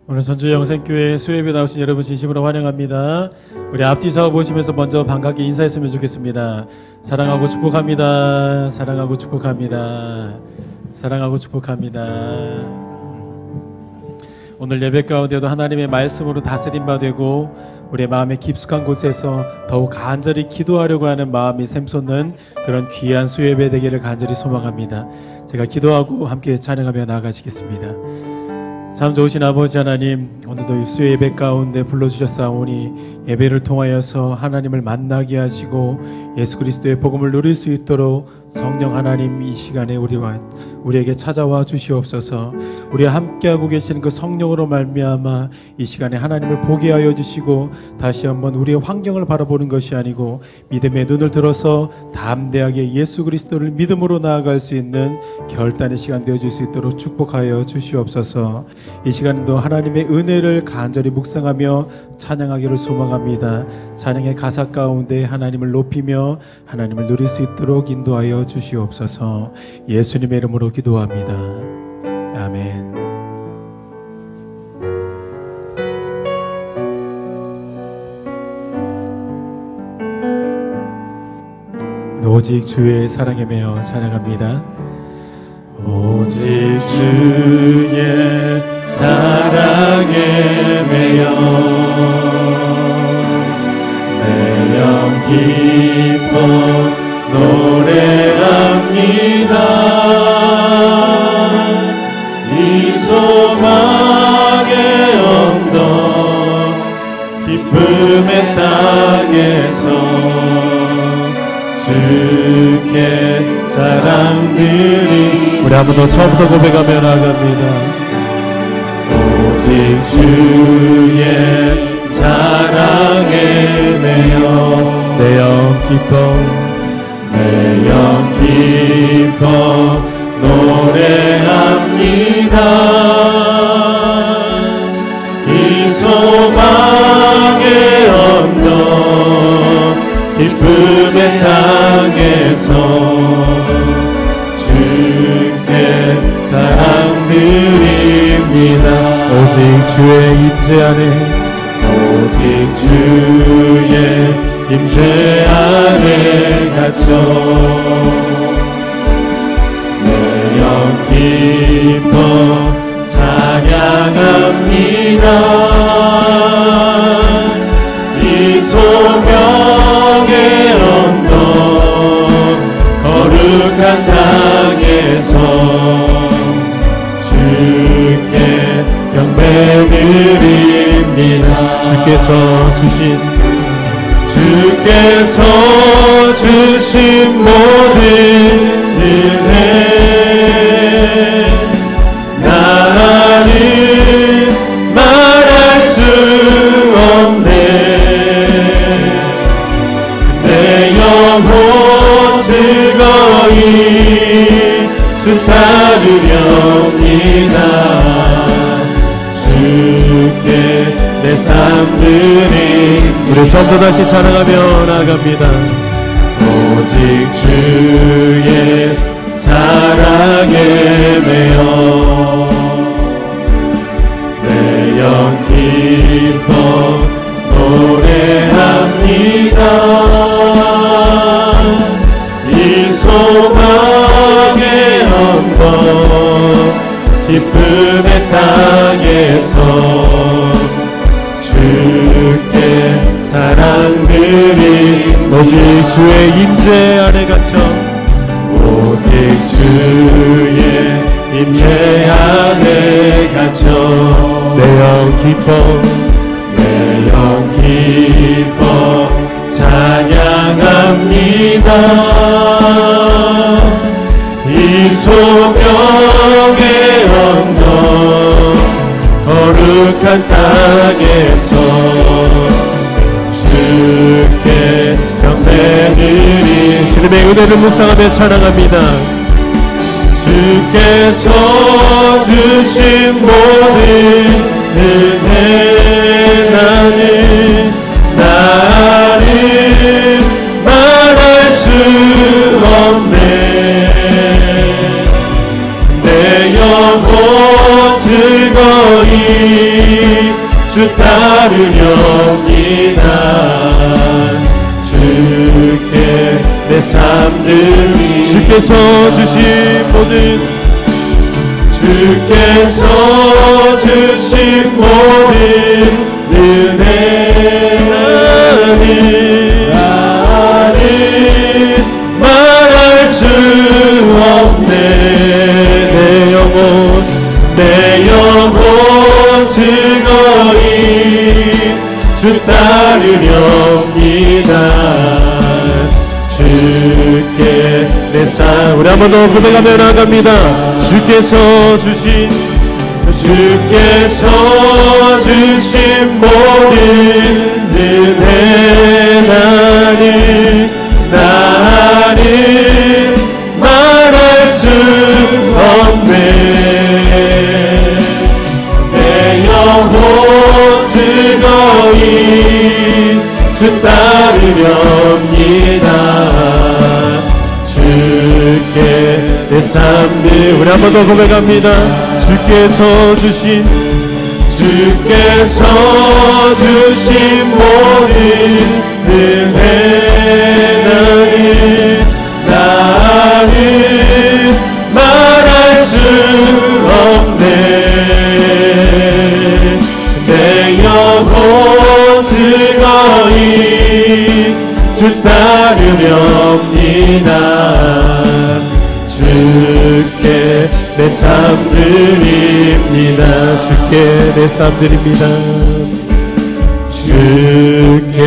오늘 전주영생교회 수요예배 나오신 여러분 진심으로 환영합니다. 우리 앞뒤좌우 보시면서 먼저 반갑게 인사했으면 좋겠습니다. 사랑하고 축복합니다. 사랑하고 축복합니다. 사랑하고 축복합니다. 오늘 예배 가운데도 하나님의 말씀으로 다스림 받고 우리의 마음의 깊숙한 곳에서 더욱 간절히 기도하려고 하는 마음이 샘솟는 그런 귀한 수요예배 되기를 간절히 소망합니다. 제가 기도하고 함께 찬양하며 나아가시겠습니다. 참 좋으신 아버지 하나님, 오늘도 수요 예배 가운데 불러주셨사오니 예배를 통하여서 하나님을 만나게 하시고 예수 그리스도의 복음을 누릴 수 있도록 성령 하나님 이 시간에 우리에게 찾아와 주시옵소서. 우리와 함께하고 계시는 그 성령으로 말미암아 이 시간에 하나님을 보게 하여 주시고 다시 한번 우리의 환경을 바라보는 것이 아니고 믿음의 눈을 들어서 담대하게 예수 그리스도를 믿음으로 나아갈 수 있는 결단의 시간 되어줄 수 있도록 축복하여 주시옵소서. 이 시간도 하나님의 은혜를 간절히 묵상하며 찬양하기를 소망합니다. 찬양의 가사 가운데 하나님을 높이며 하나님을 누릴 수 있도록 인도하여 주시옵소서. 예수님의 이름으로 기도합니다. 아멘. 오직 주의 사랑에 매여 찬양합니다. 오직 주의 사랑에 매여 내 영 기뻐 노래합니다. 이 소망의 언덕 기쁨의 땅에서 주께 사랑드리. 우리 한 번 더 처음부터 고백하며 나아갑니다. 오직 주의 사랑에 매여 내 영 기뻐 내 영 기뻐 노래합니다. 이 소망의 언덕 기쁨의 땅에서 주께 사랑드립니다. 오직 주의 임재 안에 오직 주의 임재 안에 갇혀 내 영 기뻐 찬양합니다. 이 소명의 언덕 거룩한 땅에서 주께 경배드립니다. 주께서 주신 모든 은혜 나는 말할 수 없네. 내 영혼 즐거이 주 따르렵니다. 주께 내 삶 드림. 우리 처음부터 다시 사랑하며 나아갑니다. 오직 주의 사랑에 매여 내 영 기뻐 노래합니다. 이 소망의 언덕 기쁨의 땅에서 주께 사랑드리. 오직 주의 임재 안에 갇혀 오직 주의 임재 안에 갇혀 내 영 기뻐 내 영 기뻐 찬양합니다. 이 소명의 언덕 거룩한 땅에서 주께 경배드리. 주님의 은혜를 묵상하며 찬양합니다. 주께서 주신 모든 은혜 나는 말할 수 없네. 내 영혼 즐거이 내 삶들이 주께서 주신 모든 은혜는 나는 말할 수 없네. 내 영혼 즐거이 주 따르렵니다. 주께 내 삶. 우리 한 번 더 고백하며 나아갑니다. 주께서 주신 모든 은혜 나는 말할 수 없네. 내 영혼 즐거이 주 따르렵니다. 주께 내 삶들. 우리 한 번 더 고백합니다. 주께서 주신 모든 은혜 나는 말할 수 없네. 내 영혼 즐거이 주 따르렵니다. 주께 내 삶들입니다. 주께 내 삶들입니다. 주께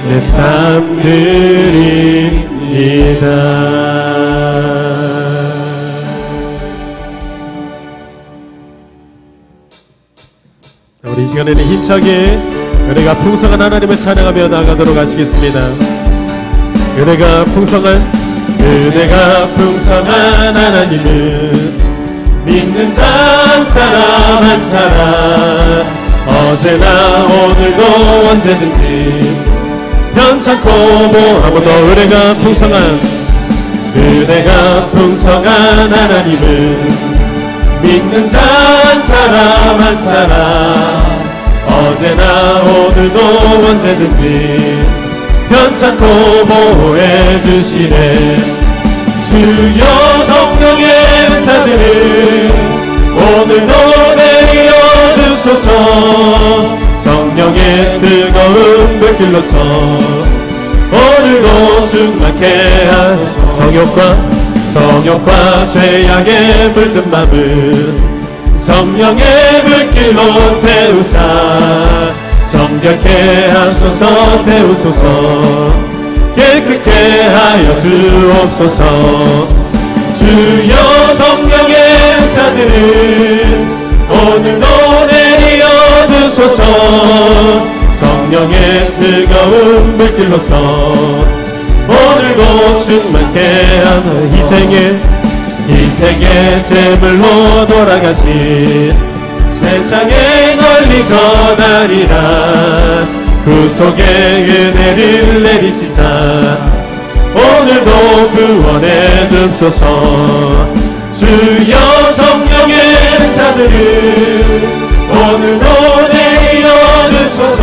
내 삶들입니다. 우리 이 시간에는 힘차게 은혜가 풍성한 하나님을 찬양하며 나아가도록 하시겠습니다. 은혜가 풍성한 하나님은 믿는 한 사람 한 사람 어제나 오늘도 언제든지 편찮고 한 번 더. 은혜가 풍성한 하나님은 믿는 한 사람 한 사람 어제나 오늘도 언제든지 편찮고 보호해 주시네. 주여 성령의 은사들을 오늘도 내려 주소서. 성령의 뜨거운 불길로서 오늘도 충만케 하소서. 정욕과 죄악에 물든 맘을 성령의 불길로 태우사 정결케 하소서. 태우소서. 깨끗게 하여 주옵소서. 주여 성령의 은사들을 오늘도 내려 주소서. 성령의 뜨거운 불길로서 오늘도 충만케 하소서. 희생의 제물로 돌아가신 세상에 널리 전하리라. 구속의 은혜를 내리시사 오늘도 구원해 줍소서. 주여 성령의 은사들을 오늘도 내려 주소서.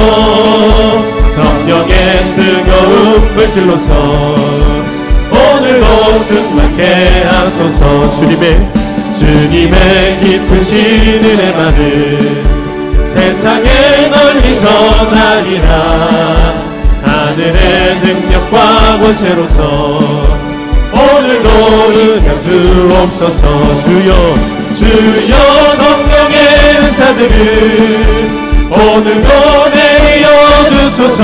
성령의 뜨거운 불길로서 오늘도 충만케 하소서. 주님의 깊으신 은혜만을 세상에 널리 전하리라. 하늘의 능력과 권세로서 오늘도 은혜 주옵소서. 주여 성령의 은사들을 오늘도 내려 주소서.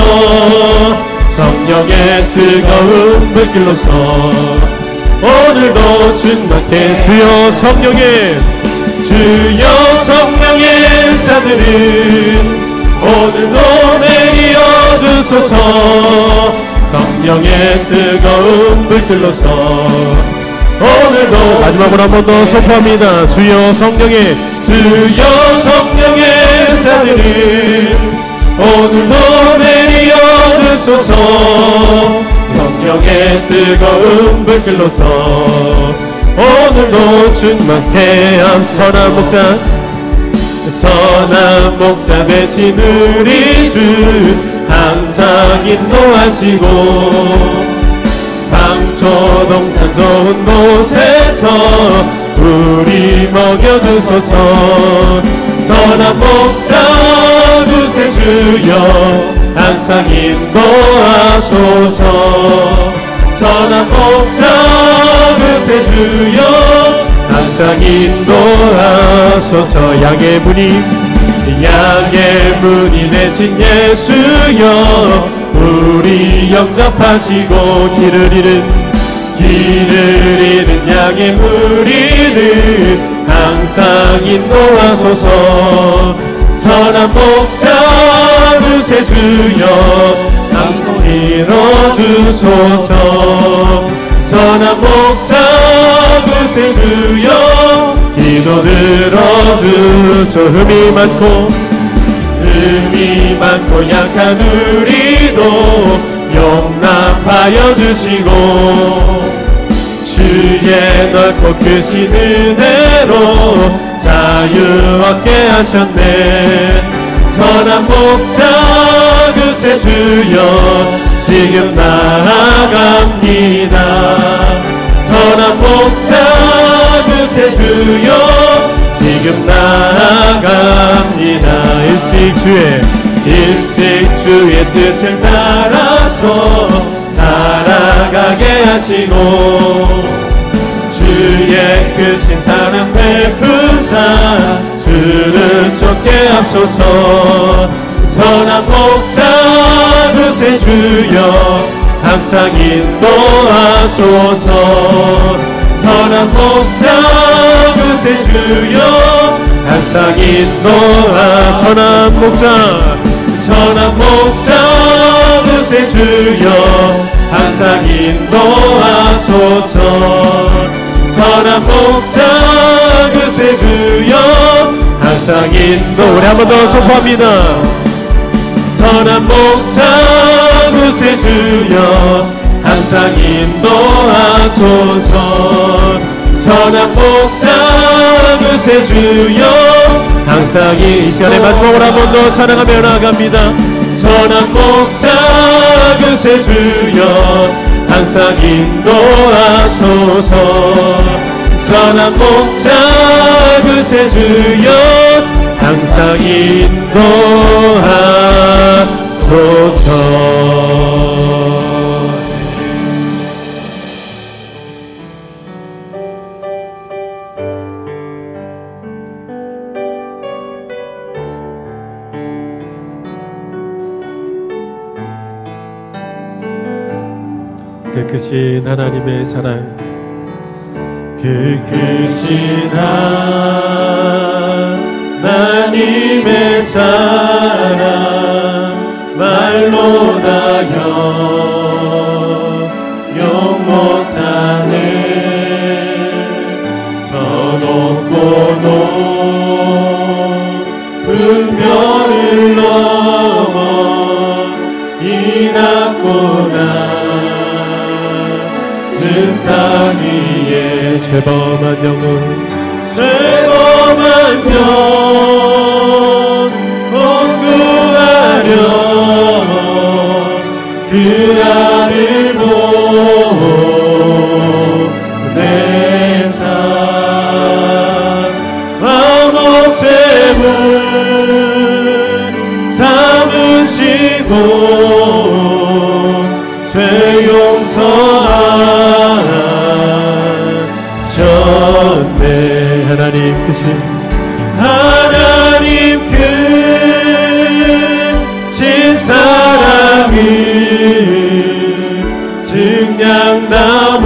성령의 뜨거운 불길로서 오늘도 충만케. 주여 성령의 은사들을 오늘도 내려 주소서. 성령의 뜨거운 불길로서 오늘도. 마지막으로 한 번 더 선포합니다. 주여 성령의 은사들을 오늘도 내려 주소서. 성령의 뜨거운 불길로서 오늘도 충만케 하소서. 선한 목자 되신 우리 주 항상 인도하시고 조동산 좋은 곳에서 우리 먹여주소서. 선한 목자 구세주여 항상 인도하소서. 선한 목자 구세주여 항상 인도하소서. 양의 문이 되신 예수여 우리 영접하시고 길을 잃은 양의 무리를 항상 인도하소서. 선한 목자 구세주여 항상 이뤄주소서. 선한 목자 구세주여 기도 들어주소. 흠이 많고 약한 우리도 용납하여 주시고 주의 넓고 크신 은혜로 자유 얻게 하셨네. 선한 목자 구세주여 지금 나아갑니다. 선한 목자 구세주여 지금 나아갑니다. 일찍 주의 뜻을 따라서 살아가게 하시고 주의 크신 사랑 베푸사 주를 쫓게 앞서서. 선한 목자 구세주여 항상 인도하소서. 선한 목자 구세주여 항상 선한 목자 구세주여 항상 인도하소서. 선한 목자 구세주여 항상 우리 한 번 더 선포합니다. 선한 목자 구세주여 항상 인도하소서. 선한 목자 구세주여 항상 이 시간에 마지막으로 한 번 더 찬양하며 나아갑니다. 선한 목자 구세주여 항상 인도하소서. 선한 목자 구세주여 항상 인도하소서. 그 크신 하나님의 사랑, 그 크신 하나님의 사랑 말로 다 용 못하네. 저 높고 높은 별을 넘어 이 낮고 땅 위에 죄범한 영혼 구하려 그 아들 보내사 왕옥죄물 삼으시고 죄 용서하셨네. 하나님 크신 사랑은 증량나무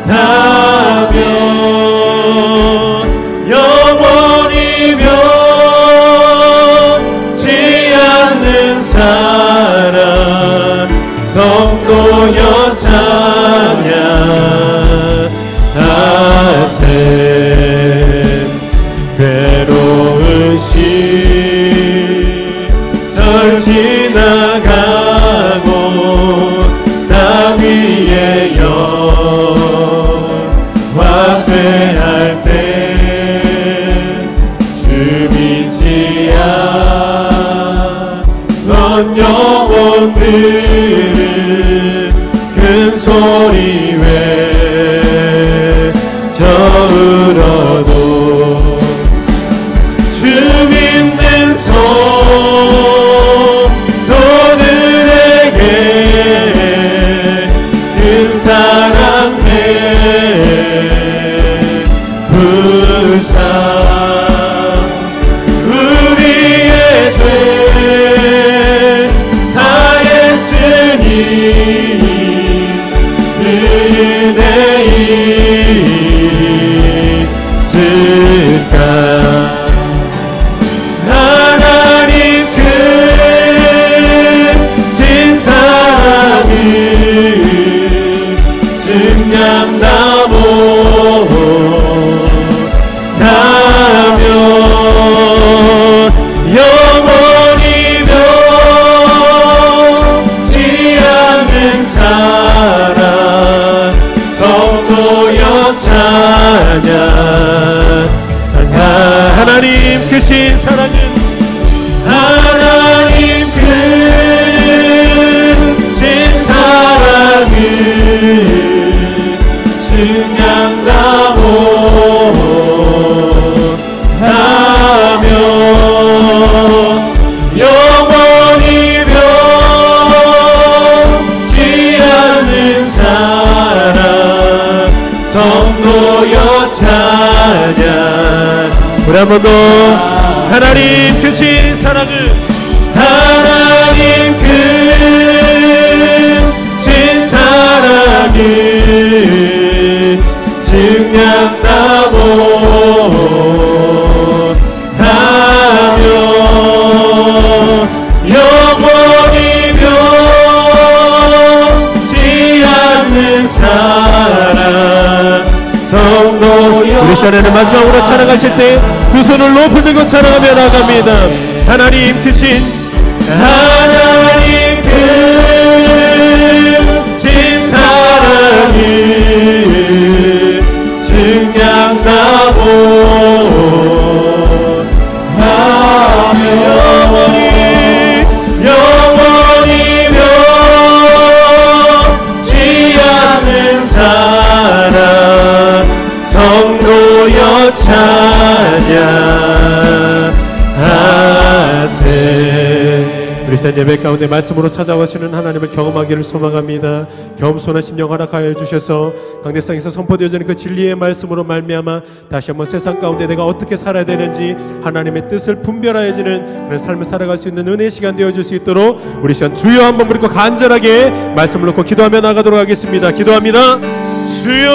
다면 영원히 변치 않는 사랑 성도여 찬양하세. 괴로운 시절 지나가고 땅 위에 화쇠할 때 주 믿지 않는 영혼들을 큰 소리 외쳐울어도 주 믿는 성도들에게 큰 사랑 베푸사 우리의 죄 사했으니 은혜이 있을까 하나님 큰 진사랑을 증량나무 다며 영원히 변치 않는 사랑 성도여 찬양 하나님 크신 사랑은 하나님 크신 사랑을 증량나무 하며 영원히 변치 않는 사랑 성도여 찬양 우리 한 번 더 하나님 크신 사랑을 하나님 크신 사랑을 증량나무 하며 영원히 변치 않는 사랑 성도여 우리 시간에는 마지막으로 찬양하실 때 두 손을 높이 들고 찬양하며 나갑니다. 하나님 크신 하나님 크신 사랑을 증량나무 하며 영원히 변치 않는 사랑 성도여 찬양하세 우리 산 예배 가운데 말씀으로 찾아오시는 하나님을 경험하기를 소망합니다. 겸손한 심령 허락하여 주셔서 강대상에서 선포되어지는 그 진리의 말씀으로 말미암아 다시 한번 세상 가운데 내가 어떻게 살아야 되는지 하나님의 뜻을 분별하여지는 그런 삶을 살아갈 수 있는 은혜의 시간 되어줄 수 있도록 우리 시간 주여 한번 부르고 간절하게 말씀을 놓고 기도하며 나가도록 하겠습니다. 기도합니다. 주여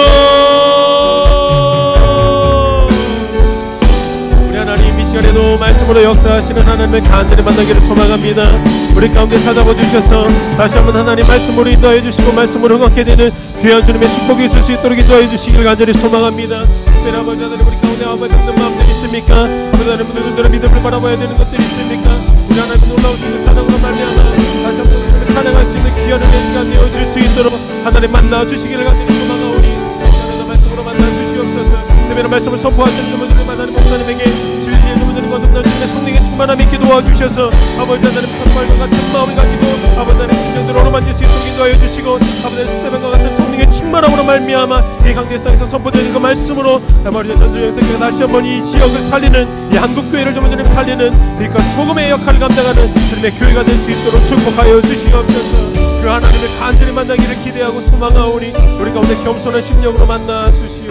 시간에도 말씀으로 역사하시는 하나님의 간절히 만나기를 소망합니다. 우리 가운데 찾아봐 주셔서 다시 한번 하나님 말씀으로 인도해 주시고 말씀으로 응하게 되는 귀한 주님의 축복이 있을 수 있도록 인도해 주시기를 간절히 소망합니다. 특별히 아버지 하나님 우리 가운데 아버지 듣는 마음들이 있습니까? 아버지 하나님 눈으로 믿음을 바라봐야 되는 것들이 있습니까? 우리 하나님 놀라운 수 있는 찬양으로 말미암아 다시 한번 주님을 찬양할 수 있는 귀한 은혜의 시간 되어줄 수 있도록 하나님 만나 주시기를 간절히 소망하오니 하나님 말씀으로 만나 주시옵소서. 특별한 말씀을 선포하시는 주님을 만나는 목사님에게 진리의 주문들과 거듭난 주님의 성령의 충만함이 있게 도와주셔서 아버지 하나님 선발과 같은 마음을 가지고 아버지 하나님 심령들을 어루만질 수 있도록 인도하여 주시고 아버지 하나님 스테반과 같은 성령의 충만함으로 말미암아 이 강대상에서 선포되는 그 말씀으로 아버지 전주영생교회 다시 한번 이 지역을 살리는 이 한국교회를 좀 살리는 그러니까 소금의 역할을 감당하는 주님의 교회가 될 수 있도록 축복하여 주시옵소서. 그 하나님을 간절히 만나기를 기대하고 소망하오니 우리 가운데 겸손한 심령으로 만나 주시옵소서.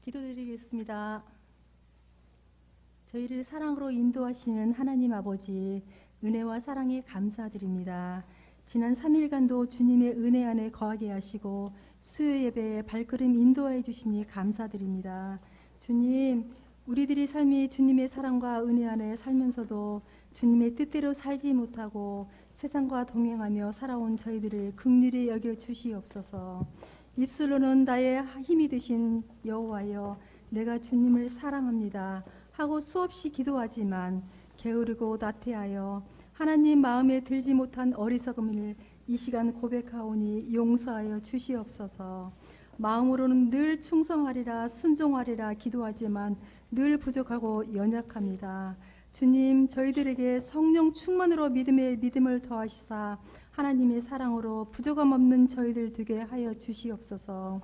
기도드리겠습니다. 저희를 사랑으로 인도하시는 하나님 아버지 은혜와 사랑에 감사드립니다. 지난 3일간도 주님의 은혜 안에 거하게 하시고 수요 예배에 발걸음 인도하여 주시니 감사드립니다. 주님, 우리들이 삶이 주님의 사랑과 은혜 안에 살면서도 주님의 뜻대로 살지 못하고 세상과 동행하며 살아온 저희들을 긍휼히 여겨 주시옵소서. 입술로는 나의 힘이 되신 여호와여, 내가 주님을 사랑합니다 하고 수없이 기도하지만 게으르고 나태하여 하나님 마음에 들지 못한 어리석음을 이 시간 고백하오니 용서하여 주시옵소서. 마음으로는 늘 충성하리라 순종하리라 기도하지만 늘 부족하고 연약합니다. 주님, 저희들에게 성령 충만으로 믿음을 더하시사 하나님의 사랑으로 부족함 없는 저희들 되게 하여 주시옵소서.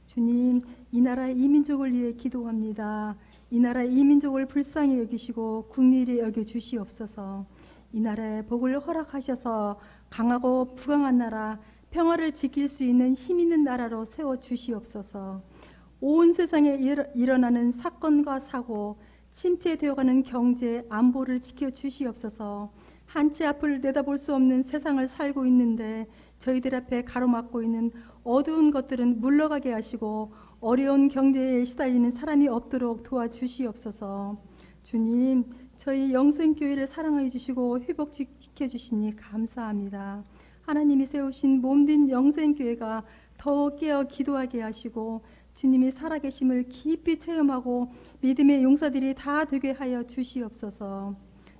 주님, 이 나라 이민족을 위해 기도합니다. 이 나라 이민족을 불쌍히 여기시고 긍휼히 여겨 주시옵소서. 이 나라에 복을 허락하셔서 강하고 부강한 나라, 평화를 지킬 수 있는 힘 있는 나라로 세워 주시옵소서. 온 세상에 일어나는 사건과 사고, 침체되어가는 경제, 안보를 지켜 주시옵소서. 한치 앞을 내다볼 수 없는 세상을 살고 있는데 저희들 앞에 가로막고 있는 어두운 것들은 물러가게 하시고 어려운 경제에 시달리는 사람이 없도록 도와주시옵소서. 주님, 저희 영생교회를 사랑해 주시고 회복시켜 주시니 감사합니다. 하나님이 세우신 몸된 영생교회가 더욱 깨어 기도하게 하시고 주님이 살아계심을 깊이 체험하고 믿음의 용사들이 다 되게 하여 주시옵소서.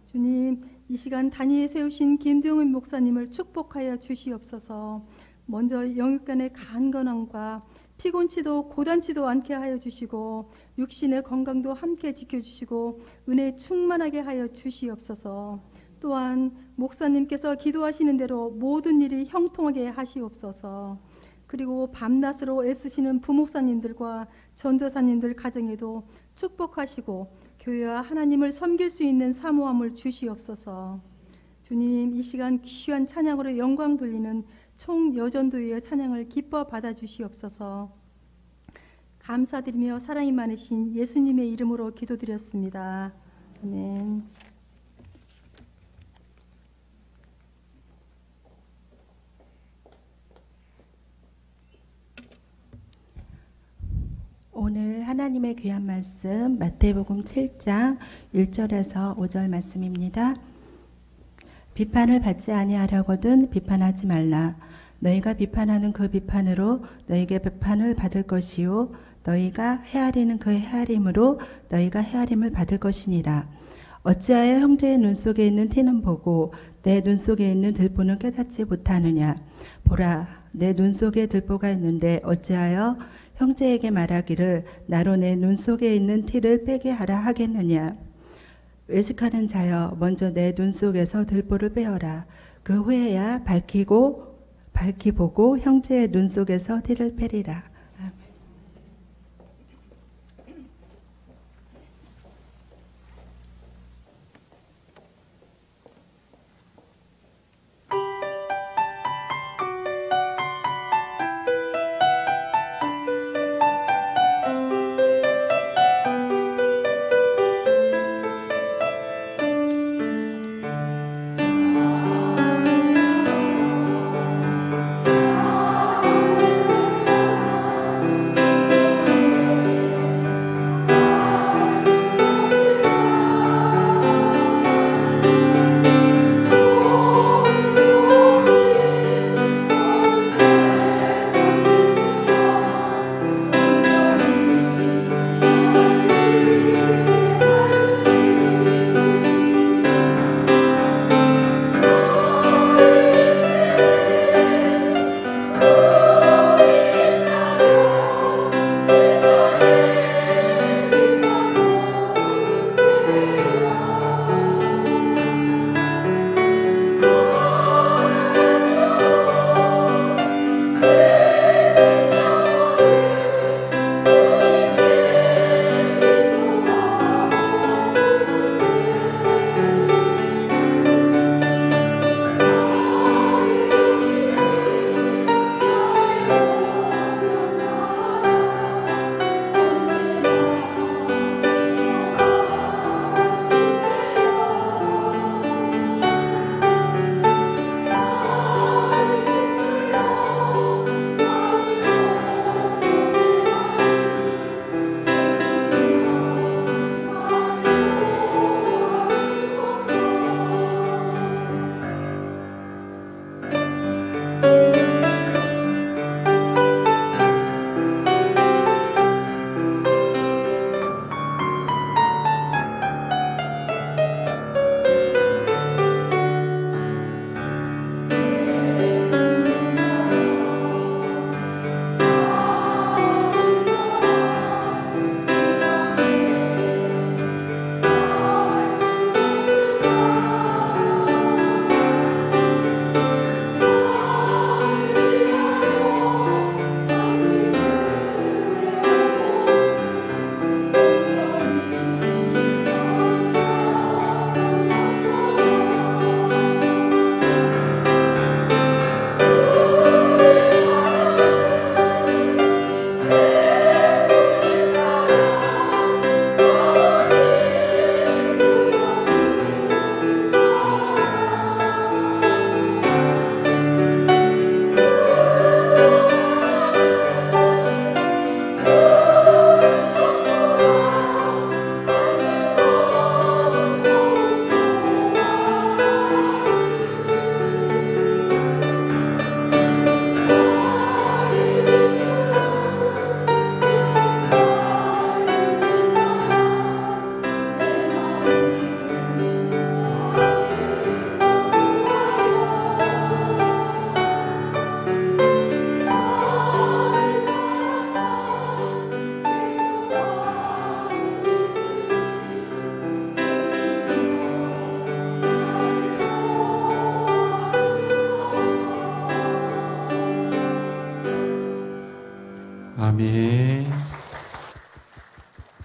주님, 이 시간 단위에 세우신 김동훈 목사님을 축복하여 주시옵소서. 먼저 영육간의 간건함과 피곤치도 고단치도 않게 하여 주시고 육신의 건강도 함께 지켜주시고 은혜 충만하게 하여 주시옵소서. 또한 목사님께서 기도하시는 대로 모든 일이 형통하게 하시옵소서. 그리고 밤낮으로 애쓰시는 부목사님들과 전도사님들 가정에도 축복하시고 교회와 하나님을 섬길 수 있는 사모함을 주시옵소서. 주님, 이 시간 귀한 찬양으로 영광 돌리는 총여전도회의 찬양을 기뻐 받아주시옵소서. 감사드리며 사랑이 많으신 예수님의 이름으로 기도드렸습니다. 아멘. 오늘 하나님의 귀한 말씀 마태복음 7장 1절에서 5절 말씀입니다. 비판을 받지 아니하려거든 비판하지 말라. 너희가 비판하는 그 비판으로 너희에게 비판을 받을 것이요 너희가 헤아리는 그 헤아림으로 너희가 헤아림을 받을 것이니라. 어찌하여 형제의 눈 속에 있는 티는 보고 내 눈 속에 있는 들보는 깨닫지 못하느냐. 보라, 내 눈 속에 들보가 있는데 어찌하여 형제에게 말하기를 나로 내 눈 속에 있는 티를 빼게 하라 하겠느냐. 외식하는 자여, 먼저 내 눈 속에서 들보를 빼어라. 그 후에야 밝히 보고 형제의 눈 속에서 티를 빼리라.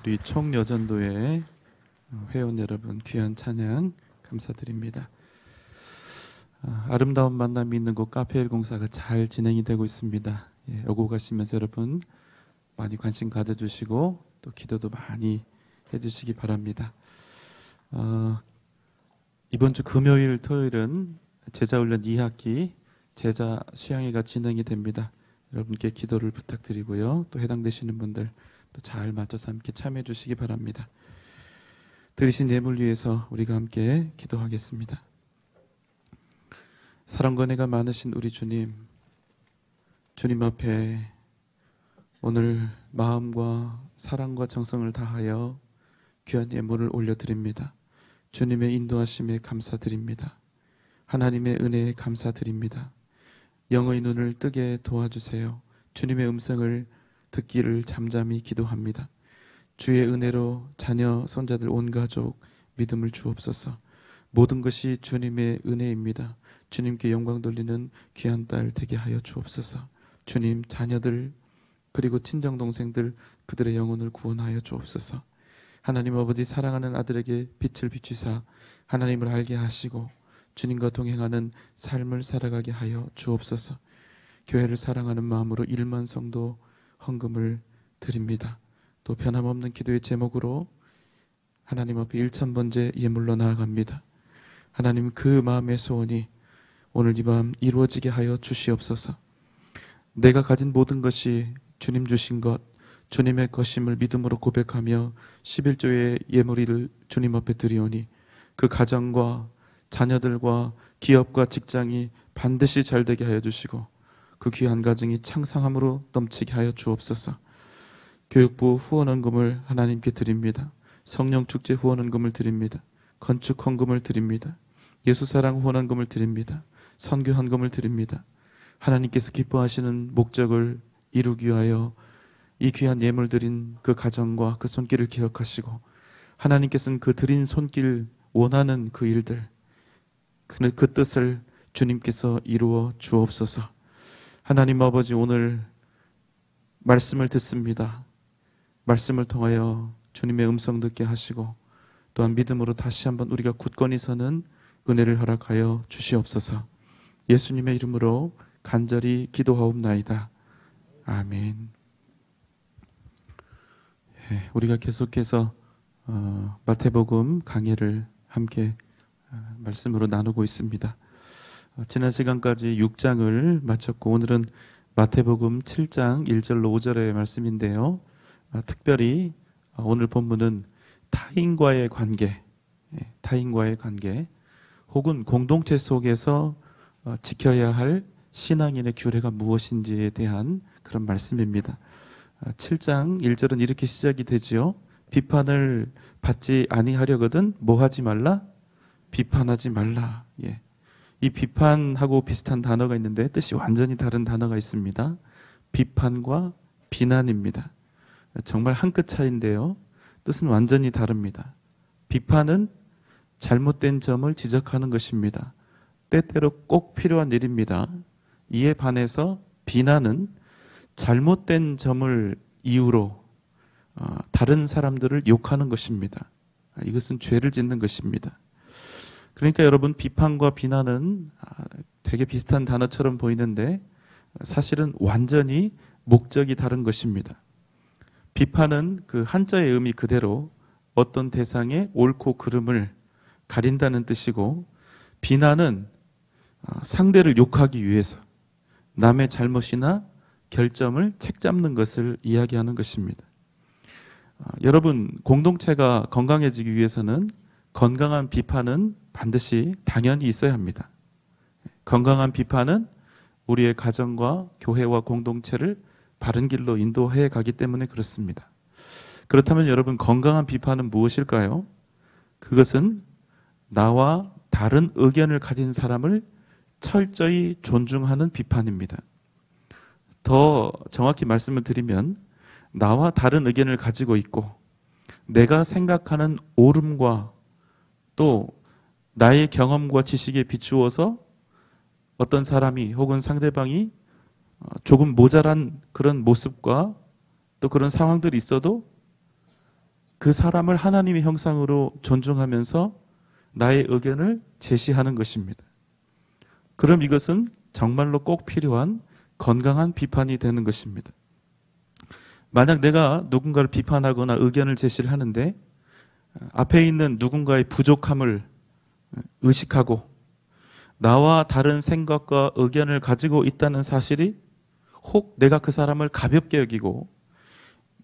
우리 총여전도회 회원 여러분 귀한 찬양 감사드립니다. 아름다운 만남이 있는 곳 카페일 공사가 잘 진행이 되고 있습니다. 오고 가시면서 여러분 많이 관심 가져주시고 또 기도도 많이 해주시기 바랍니다. 이번 주 금요일 토요일은 제자훈련 2학기 제자 수양회가 진행이 됩니다. 여러분께 기도를 부탁드리고요. 또 해당되시는 분들 또 잘 맞춰서 함께 참여해 주시기 바랍니다. 들으신 예물 위해서 우리가 함께 기도하겠습니다. 사랑과 은혜가 많으신 우리 주님, 주님 앞에 오늘 마음과 사랑과 정성을 다하여 귀한 예물을 올려드립니다. 주님의 인도하심에 감사드립니다. 하나님의 은혜에 감사드립니다. 영의 눈을 뜨게 도와주세요. 주님의 음성을 듣기를 잠잠히 기도합니다. 주의 은혜로 자녀, 손자들 온 가족 믿음을 주옵소서. 모든 것이 주님의 은혜입니다. 주님께 영광 돌리는 귀한 딸 되게 하여 주옵소서. 주님, 자녀들 그리고 친정 동생들 그들의 영혼을 구원하여 주옵소서. 하나님 아버지, 사랑하는 아들에게 빛을 비추사 하나님을 알게 하시고 주님과 동행하는 삶을 살아가게 하여 주옵소서. 교회를 사랑하는 마음으로 1만 성도 헌금을 드립니다. 또 변함없는 기도의 제목으로 하나님 앞에 1,000번째 예물로 나아갑니다. 하나님, 그 마음의 소원이 오늘 이 밤 이루어지게 하여 주시옵소서. 내가 가진 모든 것이 주님 주신 것, 주님의 것임을 믿음으로 고백하며 11조의 예물을 주님 앞에 드리오니 그 가정과 자녀들과 기업과 직장이 반드시 잘 되게 하여 주시고 그 귀한 가정이 창상함으로 넘치게 하여 주옵소서. 교육부 후원헌금을 하나님께 드립니다. 성령축제 후원헌금을 드립니다. 건축 헌금을 드립니다. 예수사랑 후원헌금을 드립니다. 선교 헌금을 드립니다. 하나님께서 기뻐하시는 목적을 이루기 위하여 이 귀한 예물 드린 그 가정과 그 손길을 기억하시고 하나님께서는 그 드린 손길 원하는 그 일들 그 뜻을 주님께서 이루어 주옵소서. 하나님 아버지, 오늘 말씀을 듣습니다. 말씀을 통하여 주님의 음성 듣게 하시고 또한 믿음으로 다시 한번 우리가 굳건히 서는 은혜를 허락하여 주시옵소서. 예수님의 이름으로 간절히 기도하옵나이다. 아멘. 우리가 계속해서 마태복음 강해를 함께 말씀으로 나누고 있습니다. 지난 시간까지 6장을 마쳤고 오늘은 마태복음 7장 1절로 5절의 말씀인데요. 특별히 오늘 본문은 타인과의 관계 혹은 공동체 속에서 지켜야 할 신앙인의 규례가 무엇인지에 대한 그런 말씀입니다. 7장 1절은 이렇게 시작이 되지요. 비판을 받지 아니하려거든 뭐 하지 말라? 비판하지 말라. 이 비판하고 비슷한 단어가 있는데 뜻이 완전히 다른 단어가 있습니다. 비판과 비난입니다. 정말 한 끗 차이인데요. 뜻은 완전히 다릅니다. 비판은 잘못된 점을 지적하는 것입니다. 때때로 꼭 필요한 일입니다. 이에 반해서 비난은 잘못된 점을 이유로 다른 사람들을 욕하는 것입니다. 이것은 죄를 짓는 것입니다. 그러니까 여러분, 비판과 비난은 되게 비슷한 단어처럼 보이는데 사실은 완전히 목적이 다른 것입니다. 비판은 그 한자의 의미 그대로 어떤 대상의 옳고 그름을 가린다는 뜻이고, 비난은 상대를 욕하기 위해서 남의 잘못이나 결점을 책잡는 것을 이야기하는 것입니다. 여러분, 공동체가 건강해지기 위해서는 건강한 비판은 반드시 당연히 있어야 합니다. 건강한 비판은 우리의 가정과 교회와 공동체를 바른 길로 인도해 가기 때문에 그렇습니다. 그렇다면 여러분, 건강한 비판은 무엇일까요? 그것은 나와 다른 의견을 가진 사람을 철저히 존중하는 비판입니다. 더 정확히 말씀을 드리면 나와 다른 의견을 가지고 있고 내가 생각하는 옳음과 또 나의 경험과 지식에 비추어서 어떤 사람이 혹은 상대방이 조금 모자란 그런 모습과 또 그런 상황들이 있어도 그 사람을 하나님의 형상으로 존중하면서 나의 의견을 제시하는 것입니다. 그럼 이것은 정말로 꼭 필요한 건강한 비판이 되는 것입니다. 만약 내가 누군가를 비판하거나 의견을 제시를 하는데 앞에 있는 누군가의 부족함을 의식하고 나와 다른 생각과 의견을 가지고 있다는 사실이 혹 내가 그 사람을 가볍게 여기고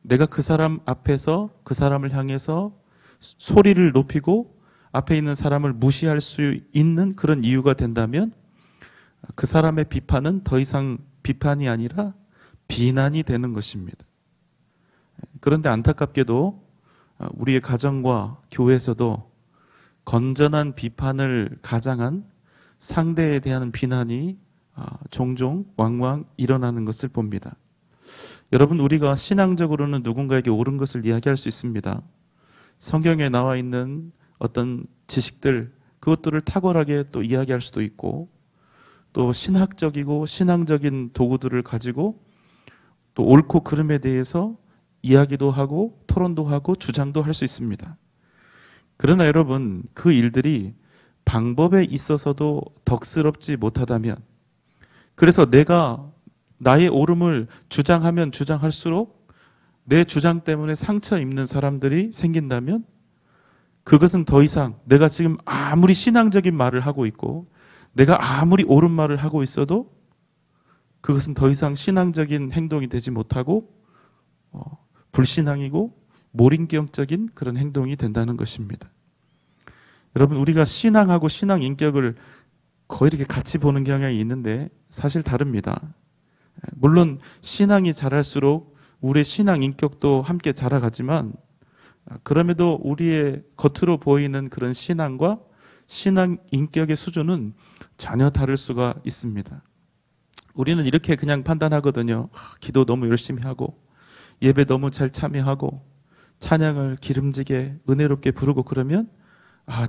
내가 그 사람 앞에서 그 사람을 향해서 소리를 높이고 앞에 있는 사람을 무시할 수 있는 그런 이유가 된다면 그 사람의 비판은 더 이상 비판이 아니라 비난이 되는 것입니다. 그런데 안타깝게도 우리의 가정과 교회에서도 건전한 비판을 가장한 상대에 대한 비난이 종종 왕왕 일어나는 것을 봅니다. 여러분, 우리가 신앙적으로는 누군가에게 옳은 것을 이야기할 수 있습니다. 성경에 나와 있는 어떤 지식들, 그것들을 탁월하게 또 이야기할 수도 있고, 또 신학적이고 신앙적인 도구들을 가지고 또 옳고 그름에 대해서 이야기도 하고 토론도 하고 주장도 할 수 있습니다. 그러나 여러분, 그 일들이 방법에 있어서도 덕스럽지 못하다면, 그래서 내가 나의 옳음을 주장하면 주장할수록 내 주장 때문에 상처 입는 사람들이 생긴다면 그것은 더 이상 내가 지금 아무리 신앙적인 말을 하고 있고 내가 아무리 옳은 말을 하고 있어도 그것은 더 이상 신앙적인 행동이 되지 못하고 불신앙이고 몰인격적인 그런 행동이 된다는 것입니다. 여러분, 우리가 신앙하고 신앙 인격을 거의 이렇게 같이 보는 경향이 있는데 사실 다릅니다. 물론 신앙이 자랄수록 우리의 신앙 인격도 함께 자라가지만 그럼에도 우리의 겉으로 보이는 그런 신앙과 신앙 인격의 수준은 전혀 다를 수가 있습니다. 우리는 이렇게 그냥 판단하거든요. 기도 너무 열심히 하고 예배 너무 잘 참여하고 찬양을 기름지게 은혜롭게 부르고 그러면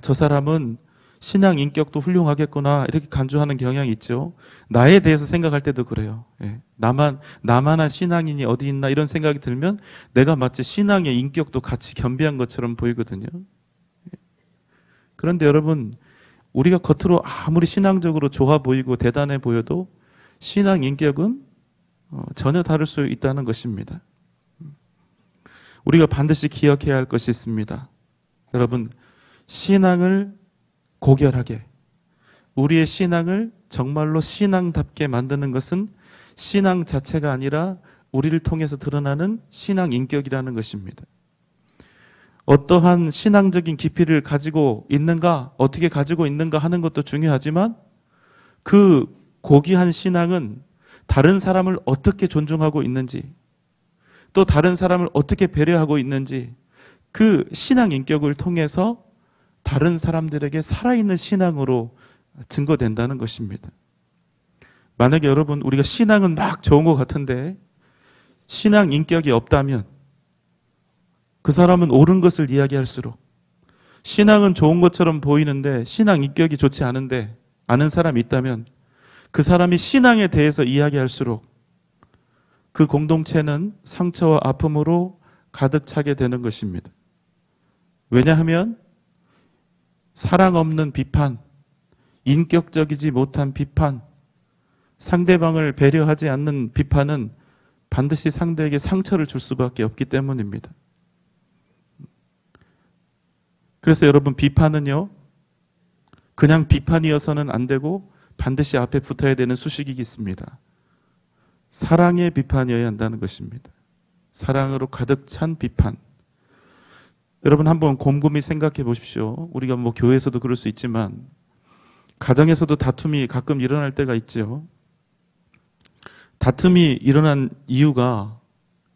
저 사람은 신앙 인격도 훌륭하겠구나 이렇게 간주하는 경향이 있죠. 나에 대해서 생각할 때도 그래요. 나만한 신앙인이 어디 있나 이런 생각이 들면 내가 마치 신앙의 인격도 같이 겸비한 것처럼 보이거든요. 그런데 여러분, 우리가 겉으로 아무리 신앙적으로 좋아 보이고 대단해 보여도 신앙 인격은 전혀 다를 수 있다는 것입니다. 우리가 반드시 기억해야 할 것이 있습니다. 여러분, 신앙을 고결하게, 우리의 신앙을 정말로 신앙답게 만드는 것은 신앙 자체가 아니라 우리를 통해서 드러나는 신앙 인격이라는 것입니다. 어떠한 신앙적인 깊이를 가지고 있는가, 어떻게 가지고 있는가 하는 것도 중요하지만 그 고귀한 신앙은 다른 사람을 어떻게 존중하고 있는지, 또 다른 사람을 어떻게 배려하고 있는지, 그 신앙 인격을 통해서 다른 사람들에게 살아있는 신앙으로 증거된다는 것입니다. 만약에 여러분, 우리가 신앙은 막 좋은 것 같은데 신앙 인격이 없다면 그 사람은 옳은 것을 이야기할수록, 신앙은 좋은 것처럼 보이는데 신앙 인격이 좋지 않은데 아는 사람이 있다면 그 사람이 신앙에 대해서 이야기할수록 그 공동체는 상처와 아픔으로 가득 차게 되는 것입니다. 왜냐하면 사랑 없는 비판, 인격적이지 못한 비판, 상대방을 배려하지 않는 비판은 반드시 상대에게 상처를 줄 수밖에 없기 때문입니다. 그래서 여러분, 비판은요, 그냥 비판이어서는 안 되고 반드시 앞에 붙어야 되는 수식이 있습니다. 사랑의 비판이어야 한다는 것입니다. 사랑으로 가득 찬 비판. 여러분, 한번 곰곰이 생각해 보십시오. 우리가 교회에서도 그럴 수 있지만 가정에서도 다툼이 가끔 일어날 때가 있죠. 다툼이 일어난 이유가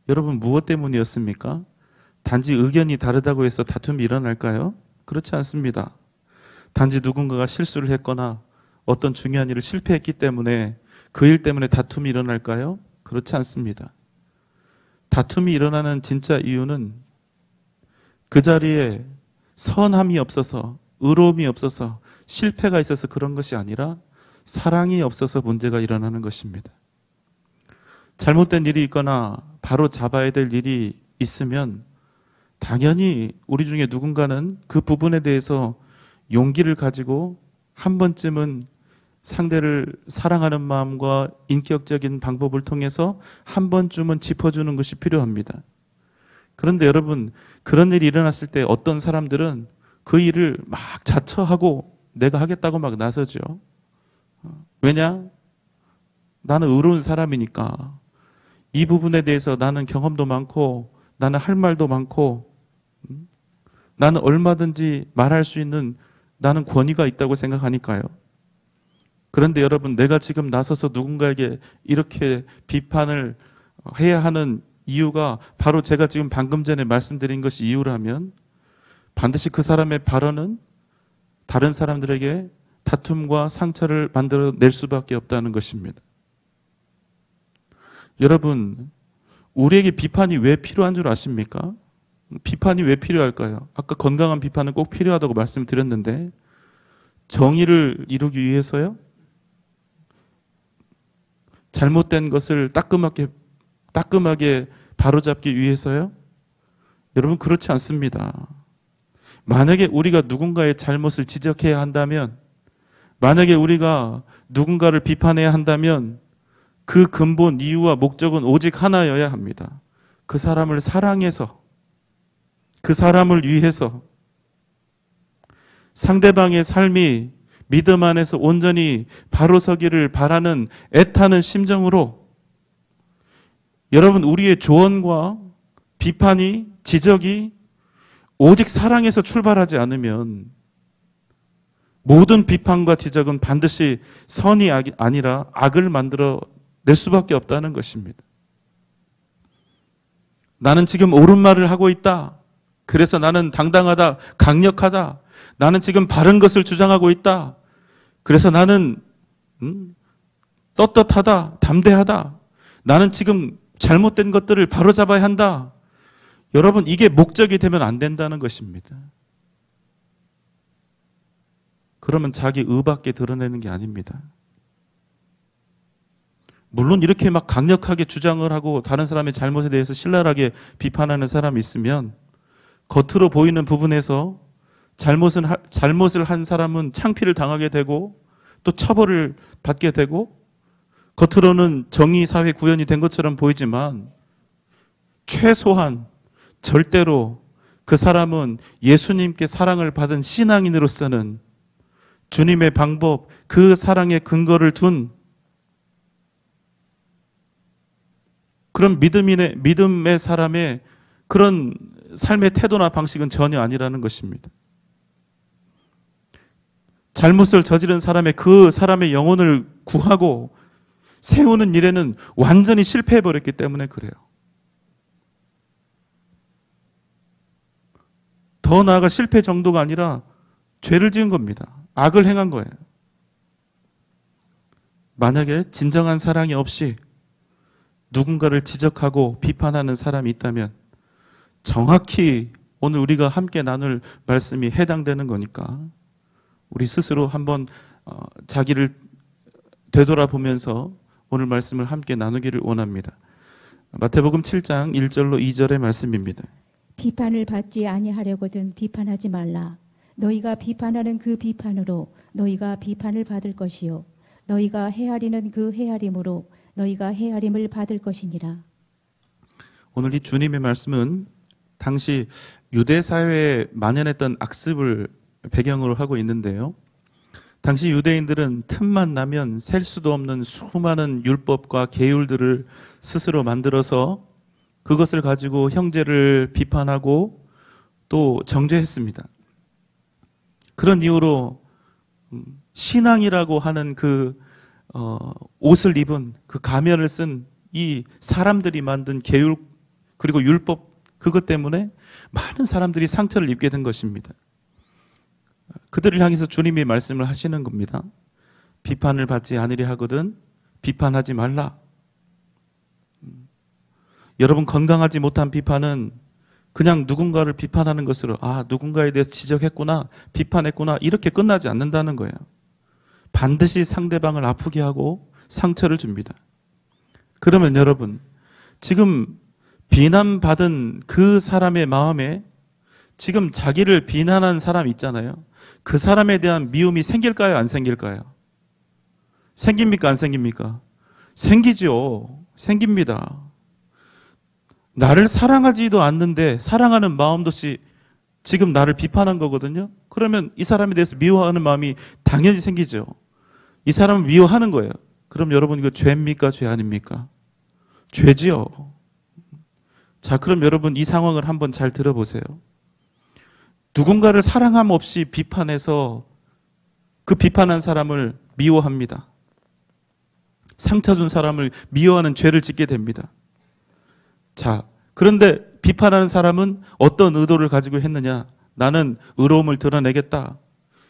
여러분 무엇 때문이었습니까? 단지 의견이 다르다고 해서 다툼이 일어날까요? 그렇지 않습니다. 단지 누군가가 실수를 했거나 어떤 중요한 일을 실패했기 때문에 그 일 때문에 다툼이 일어날까요? 그렇지 않습니다. 다툼이 일어나는 진짜 이유는 그 자리에 선함이 없어서, 의로움이 없어서, 실패가 있어서 그런 것이 아니라 사랑이 없어서 문제가 일어나는 것입니다. 잘못된 일이 있거나 바로 잡아야 될 일이 있으면 당연히 우리 중에 누군가는 그 부분에 대해서 용기를 가지고 한 번쯤은 상대를 사랑하는 마음과 인격적인 방법을 통해서 한 번쯤은 짚어주는 것이 필요합니다. 그런데 여러분, 그런 일이 일어났을 때 어떤 사람들은 그 일을 막 자처하고 내가 하겠다고 막 나서죠. 왜냐? 나는 의로운 사람이니까. 이 부분에 대해서 나는 경험도 많고 나는 할 말도 많고 나는 얼마든지 말할 수 있는 나는 권위가 있다고 생각하니까요. 그런데 여러분, 내가 지금 나서서 누군가에게 이렇게 비판을 해야 하는 이유가 바로 제가 지금 방금 전에 말씀드린 것이 이유라면 반드시 그 사람의 발언은 다른 사람들에게 다툼과 상처를 만들어낼 수밖에 없다는 것입니다. 여러분, 우리에게 비판이 왜 필요한 줄 아십니까? 비판이 왜 필요할까요? 아까 건강한 비판은 꼭 필요하다고 말씀드렸는데 정의를 이루기 위해서요? 잘못된 것을 따끔하게 바로잡기 위해서요? 여러분, 그렇지 않습니다. 만약에 우리가 누군가의 잘못을 지적해야 한다면, 만약에 우리가 누군가를 비판해야 한다면 그 근본 이유와 목적은 오직 하나여야 합니다. 그 사람을 사랑해서, 그 사람을 위해서, 상대방의 삶이 믿음 안에서 온전히 바로 서기를 바라는 애타는 심정으로, 여러분, 우리의 조언과 비판이, 지적이 오직 사랑에서 출발하지 않으면 모든 비판과 지적은 반드시 선이 아니라 악을 만들어 낼 수밖에 없다는 것입니다. 나는 지금 옳은 말을 하고 있다. 그래서 나는 당당하다, 강력하다. 나는 지금 바른 것을 주장하고 있다. 그래서 나는 떳떳하다, 담대하다. 나는 지금 잘못된 것들을 바로잡아야 한다. 여러분, 이게 목적이 되면 안 된다는 것입니다. 그러면 자기 의밖에 드러내는 게 아닙니다. 물론 이렇게 막 강력하게 주장을 하고 다른 사람의 잘못에 대해서 신랄하게 비판하는 사람이 있으면 겉으로 보이는 부분에서 잘못을 한 사람은 창피를 당하게 되고 또 처벌을 받게 되고 겉으로는 정의 사회 구현이 된 것처럼 보이지만 최소한 절대로 그 사람은 예수님께 사랑을 받은 신앙인으로서는 주님의 방법, 그 사랑의 근거를 둔 그런 믿음의 사람의 그런 삶의 태도나 방식은 전혀 아니라는 것입니다. 잘못을 저지른 그 사람의 영혼을 구하고 세우는 일에는 완전히 실패해버렸기 때문에 그래요. 더 나아가 실패 정도가 아니라 죄를 지은 겁니다. 악을 행한 거예요. 만약에 진정한 사랑이 없이 누군가를 지적하고 비판하는 사람이 있다면 정확히 오늘 우리가 함께 나눌 말씀이 해당되는 거니까 우리 스스로 한번 자기를 되돌아보면서 오늘 말씀을 함께 나누기를 원합니다. 마태복음 7장 1절로 2절의 말씀입니다. 비판을 받지 아니하려거든 비판하지 말라. 너희가 비판하는 그 비판으로 너희가 비판을 받을 것이요 너희가 헤아리는 그 헤아림으로 너희가 헤아림을 받을 것이니라. 오늘 이 주님의 말씀은 당시 유대 사회에 만연했던 악습을 배경으로 하고 있는데요. 당시 유대인들은 틈만 나면 셀 수도 없는 수많은 율법과 계율들을 스스로 만들어서 그것을 가지고 형제를 비판하고 또 정죄했습니다. 그런 이유로 신앙이라고 하는 그 옷을 입은 그 가면을 쓴 이 사람들이 만든 계율 그리고 율법 그것 때문에 많은 사람들이 상처를 입게 된 것입니다. 그들을 향해서 주님이 말씀을 하시는 겁니다. 비판을 받지 않으려 하거든 비판하지 말라. 여러분, 건강하지 못한 비판은 그냥 누군가를 비판하는 것으로 누군가에 대해서 지적했구나, 비판했구나 이렇게 끝나지 않는다는 거예요. 반드시 상대방을 아프게 하고 상처를 줍니다. 그러면 여러분, 지금 비난받은 그 사람의 마음에 지금 자기를 비난한 사람 있잖아요. 그 사람에 대한 미움이 생길까요? 안 생길까요? 생깁니까? 안 생깁니까? 생기죠. 생깁니다. 나를 사랑하지도 않는데 사랑하는 마음도 없이 지금 나를 비판한 거거든요. 그러면 이 사람에 대해서 미워하는 마음이 당연히 생기죠. 이 사람을 미워하는 거예요. 그럼 여러분 이거 죄입니까? 죄 아닙니까? 죄지요. 자, 그럼 여러분 이 상황을 한번 잘 들어보세요. 누군가를 사랑함 없이 비판해서 그 비판한 사람을 미워합니다. 상처 준 사람을 미워하는 죄를 짓게 됩니다. 자, 그런데 비판하는 사람은 어떤 의도를 가지고 했느냐? 나는 의로움을 드러내겠다.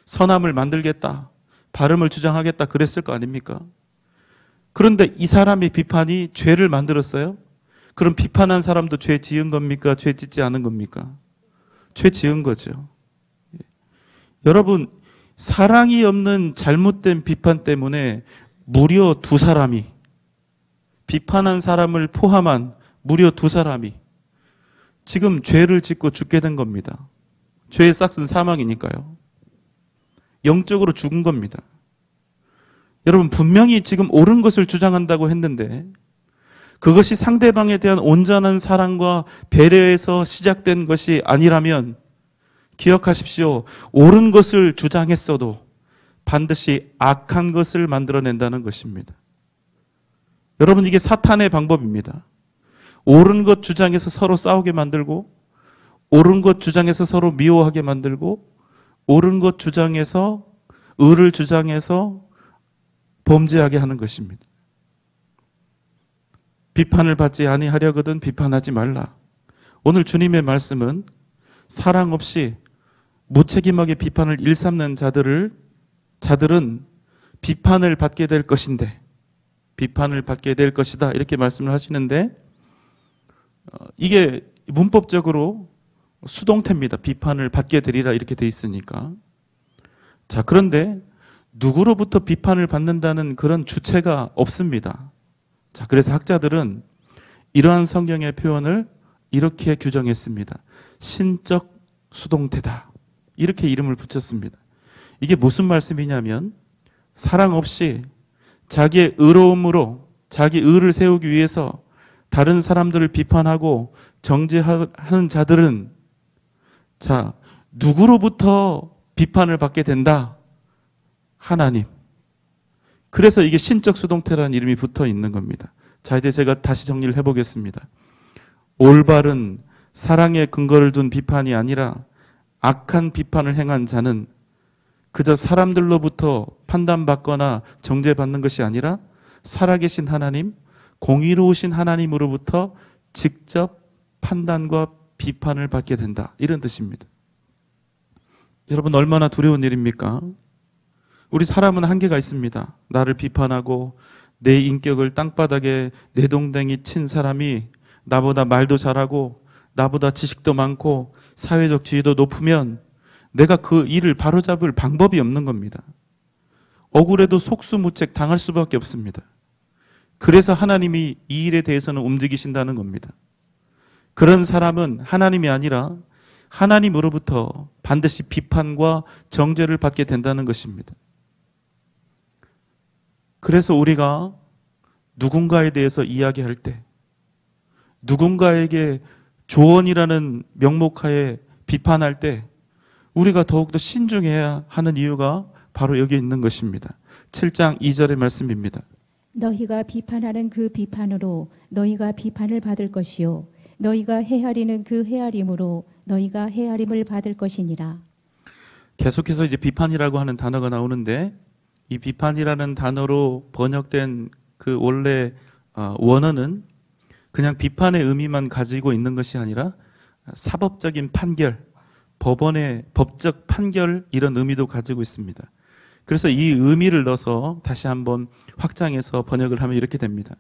선함을 만들겠다. 바름을 주장하겠다. 그랬을 거 아닙니까? 그런데 이 사람의 비판이 죄를 만들었어요? 그럼 비판한 사람도 죄 지은 겁니까? 죄 짓지 않은 겁니까? 죄 지은 거죠. 여러분, 사랑이 없는 잘못된 비판 때문에 무려 2사람이, 비판한 사람을 포함한 무려 2사람이 지금 죄를 짓고 죽게 된 겁니다. 죄의 싹은 사망이니까요. 영적으로 죽은 겁니다. 여러분, 분명히 지금 옳은 것을 주장한다고 했는데 그것이 상대방에 대한 온전한 사랑과 배려에서 시작된 것이 아니라면 기억하십시오. 옳은 것을 주장했어도 반드시 악한 것을 만들어낸다는 것입니다. 여러분, 이게 사탄의 방법입니다. 옳은 것 주장해서 서로 싸우게 만들고, 옳은 것 주장해서 서로 미워하게 만들고, 옳은 것 주장해서, 의를 주장해서 범죄하게 하는 것입니다. 비판을 받지 아니하려거든 비판하지 말라. 오늘 주님의 말씀은 사랑 없이 무책임하게 비판을 일삼는 자들은 비판을 받게 될 것인데, 비판을 받게 될 것이다. 이렇게 말씀을 하시는데, 이게 문법적으로 수동태입니다. 비판을 받게 되리라 이렇게 돼 있으니까. 자, 그런데 누구로부터 비판을 받는다는 그런 주체가 없습니다. 자, 그래서 학자들은 이러한 성경의 표현을 이렇게 규정했습니다. 신적 수동태다. 이렇게 이름을 붙였습니다. 이게 무슨 말씀이냐면 사랑 없이 자기의 의로움으로 자기 의를 세우기 위해서 다른 사람들을 비판하고 정죄하는 자들은 자, 누구로부터 비판을 받게 된다? 하나님. 그래서 이게 신적 수동태라는 이름이 붙어 있는 겁니다. 자, 이제 제가 다시 정리를 해보겠습니다. 올바른 사랑의 근거를 둔 비판이 아니라 악한 비판을 행한 자는 그저 사람들로부터 판단받거나 정죄받는 것이 아니라 살아계신 하나님, 공의로우신 하나님으로부터 직접 판단과 비판을 받게 된다. 이런 뜻입니다. 여러분, 얼마나 두려운 일입니까? 우리 사람은 한계가 있습니다. 나를 비판하고 내 인격을 땅바닥에 내동댕이 친 사람이 나보다 말도 잘하고 나보다 지식도 많고 사회적 지위도 높으면 내가 그 일을 바로잡을 방법이 없는 겁니다. 억울해도 속수무책 당할 수밖에 없습니다. 그래서 하나님이 이 일에 대해서는 움직이신다는 겁니다. 그런 사람은 하나님이 아니라 하나님으로부터 반드시 비판과 정죄를 받게 된다는 것입니다. 그래서 우리가 누군가에 대해서 이야기할 때, 누군가에게 조언이라는 명목하에 비판할 때 우리가 더욱더 신중해야 하는 이유가 바로 여기 있는 것입니다. 7장 2절의 말씀입니다. 너희가 비판하는 그 비판으로 너희가 비판을 받을 것이요 너희가 헤아리는 그 헤아림으로 너희가 헤아림을 받을 것이니라. 계속해서 이제 비판이라고 하는 단어가 나오는데 이 비판이라는 단어로 번역된 그 원래 원어는 그냥 비판의 의미만 가지고 있는 것이 아니라 사법적인 판결, 법원의 법적 판결 이런 의미도 가지고 있습니다. 그래서 이 의미를 넣어서 다시 한번 확장해서 번역을 하면 이렇게 됩니다.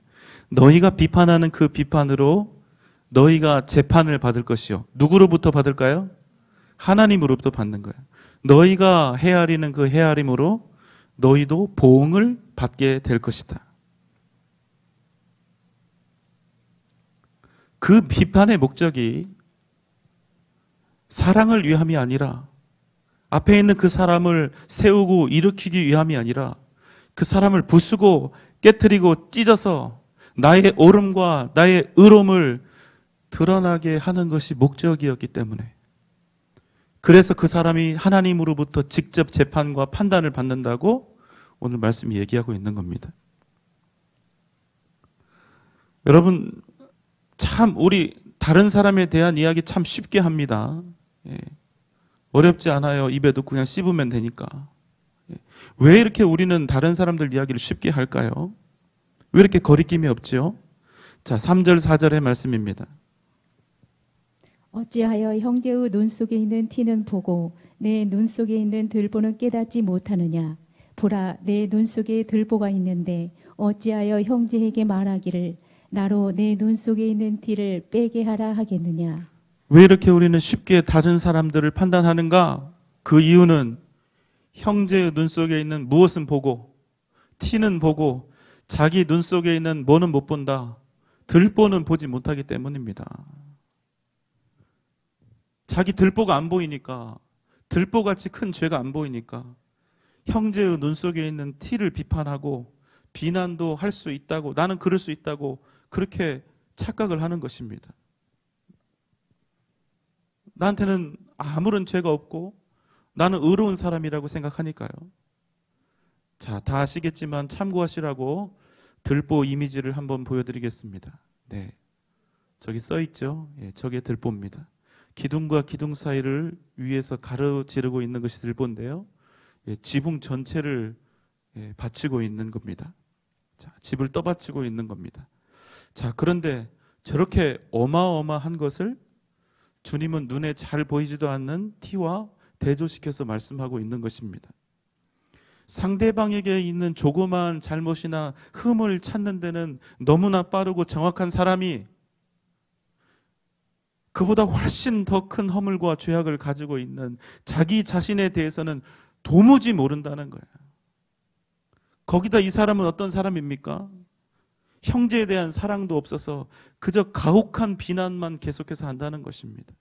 너희가 비판하는 그 비판으로 너희가 재판을 받을 것이요. 누구로부터 받을까요? 하나님으로부터 받는 거예요. 너희가 헤아리는 그 헤아림으로 너희도 보응을 받게 될 것이다. 그 비판의 목적이 사랑을 위함이 아니라, 앞에 있는 그 사람을 세우고 일으키기 위함이 아니라 그 사람을 부수고 깨트리고 찢어서 나의 옳음과 나의 의로움을 드러나게 하는 것이 목적이었기 때문에, 그래서 그 사람이 하나님으로부터 직접 재판과 판단을 받는다고 오늘 말씀이 얘기하고 있는 겁니다. 여러분, 참 우리 다른 사람에 대한 이야기 참 쉽게 합니다. 예. 어렵지 않아요. 입에도 그냥 씹으면 되니까. 예. 왜 이렇게 우리는 다른 사람들 이야기를 쉽게 할까요? 왜 이렇게 거리낌이 없지요? 자, 3절 4절의 말씀입니다. 어찌하여 형제의 눈 속에 있는 티는 보고 내 눈 속에 있는 들보는 깨닫지 못하느냐? 보라, 내 눈 속에 들보가 있는데 어찌하여 형제에게 말하기를 나로 내 눈 속에 있는 티를 빼게 하라 하겠느냐? 왜 이렇게 우리는 쉽게 다른 사람들을 판단하는가? 그 이유는 형제의 눈 속에 있는 무엇은 보고, 티는 보고, 자기 눈 속에 있는 뭐는 못 본다. 들보는 보지 못하기 때문입니다. 자기 들보가 안 보이니까, 들보같이 큰 죄가 안 보이니까 형제의 눈 속에 있는 티를 비판하고 비난도 할 수 있다고, 나는 그럴 수 있다고 그렇게 착각을 하는 것입니다. 나한테는 아무런 죄가 없고 나는 의로운 사람이라고 생각하니까요. 자, 다 아시겠지만 참고하시라고 들보 이미지를 한번 보여드리겠습니다. 네, 저기 써 있죠. 예, 저게 들보입니다. 기둥과 기둥 사이를 위에서 가로지르고 있는 것이 들보인데요. 예, 지붕 전체를 받치고 있는 겁니다. 자, 집을 떠받치고 있는 겁니다. 자, 그런데 저렇게 어마어마한 것을 주님은 눈에 잘 보이지도 않는 티와 대조시켜서 말씀하고 있는 것입니다. 상대방에게 있는 조그마한 잘못이나 흠을 찾는 데는 너무나 빠르고 정확한 사람이 그보다 훨씬 더 큰 허물과 죄악을 가지고 있는 자기 자신에 대해서는 도무지 모른다는 거예요. 거기다 이 사람은 어떤 사람입니까? 형제에 대한 사랑도 없어서 그저 가혹한 비난만 계속해서 한다는 것입니다.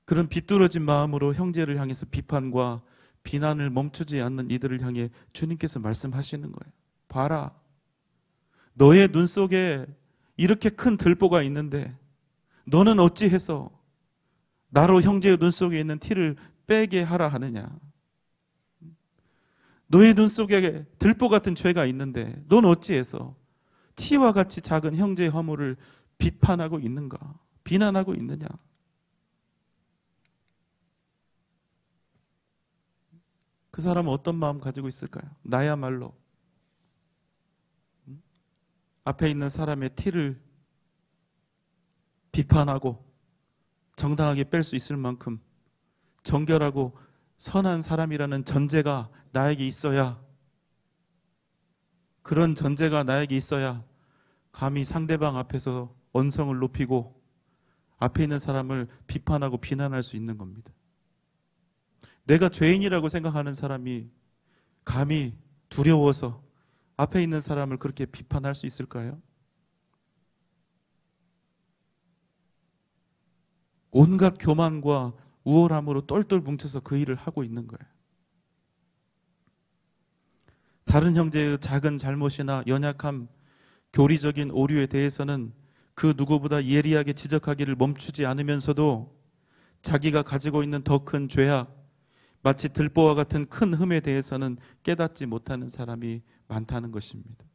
그런 비뚤어진 마음으로 형제를 향해서 비판과 비난을 멈추지 않는 이들을 향해 주님께서 말씀하시는 거예요. 봐라, 너의 눈 속에 이렇게 큰 들보가 있는데 너는 어찌해서 나로 형제의 눈 속에 있는 티를 빼게 하라 하느냐? 너의 눈 속에 들보 같은 죄가 있는데 넌 어찌해서 티와 같이 작은 형제의 허물을 비판하고 있는가? 비난하고 있느냐? 그 사람은 어떤 마음 가지고 있을까요? 나야말로 앞에 있는 사람의 티를 비판하고 정당하게 뺄 수 있을 만큼 정결하고 선한 사람이라는 전제가 나에게 있어야, 그런 전제가 나에게 있어야 감히 상대방 앞에서 언성을 높이고 앞에 있는 사람을 비판하고 비난할 수 있는 겁니다. 내가 죄인이라고 생각하는 사람이 감히 두려워서 앞에 있는 사람을 그렇게 비판할 수 있을까요? 온갖 교만과 우월함으로 똘똘 뭉쳐서 그 일을 하고 있는 거예요. 다른 형제의 작은 잘못이나 연약함, 교리적인 오류에 대해서는 그 누구보다 예리하게 지적하기를 멈추지 않으면서도 자기가 가지고 있는 더 큰 죄악, 마치 들보와 같은 큰 흠에 대해서는 깨닫지 못하는 사람이 많다는 것입니다.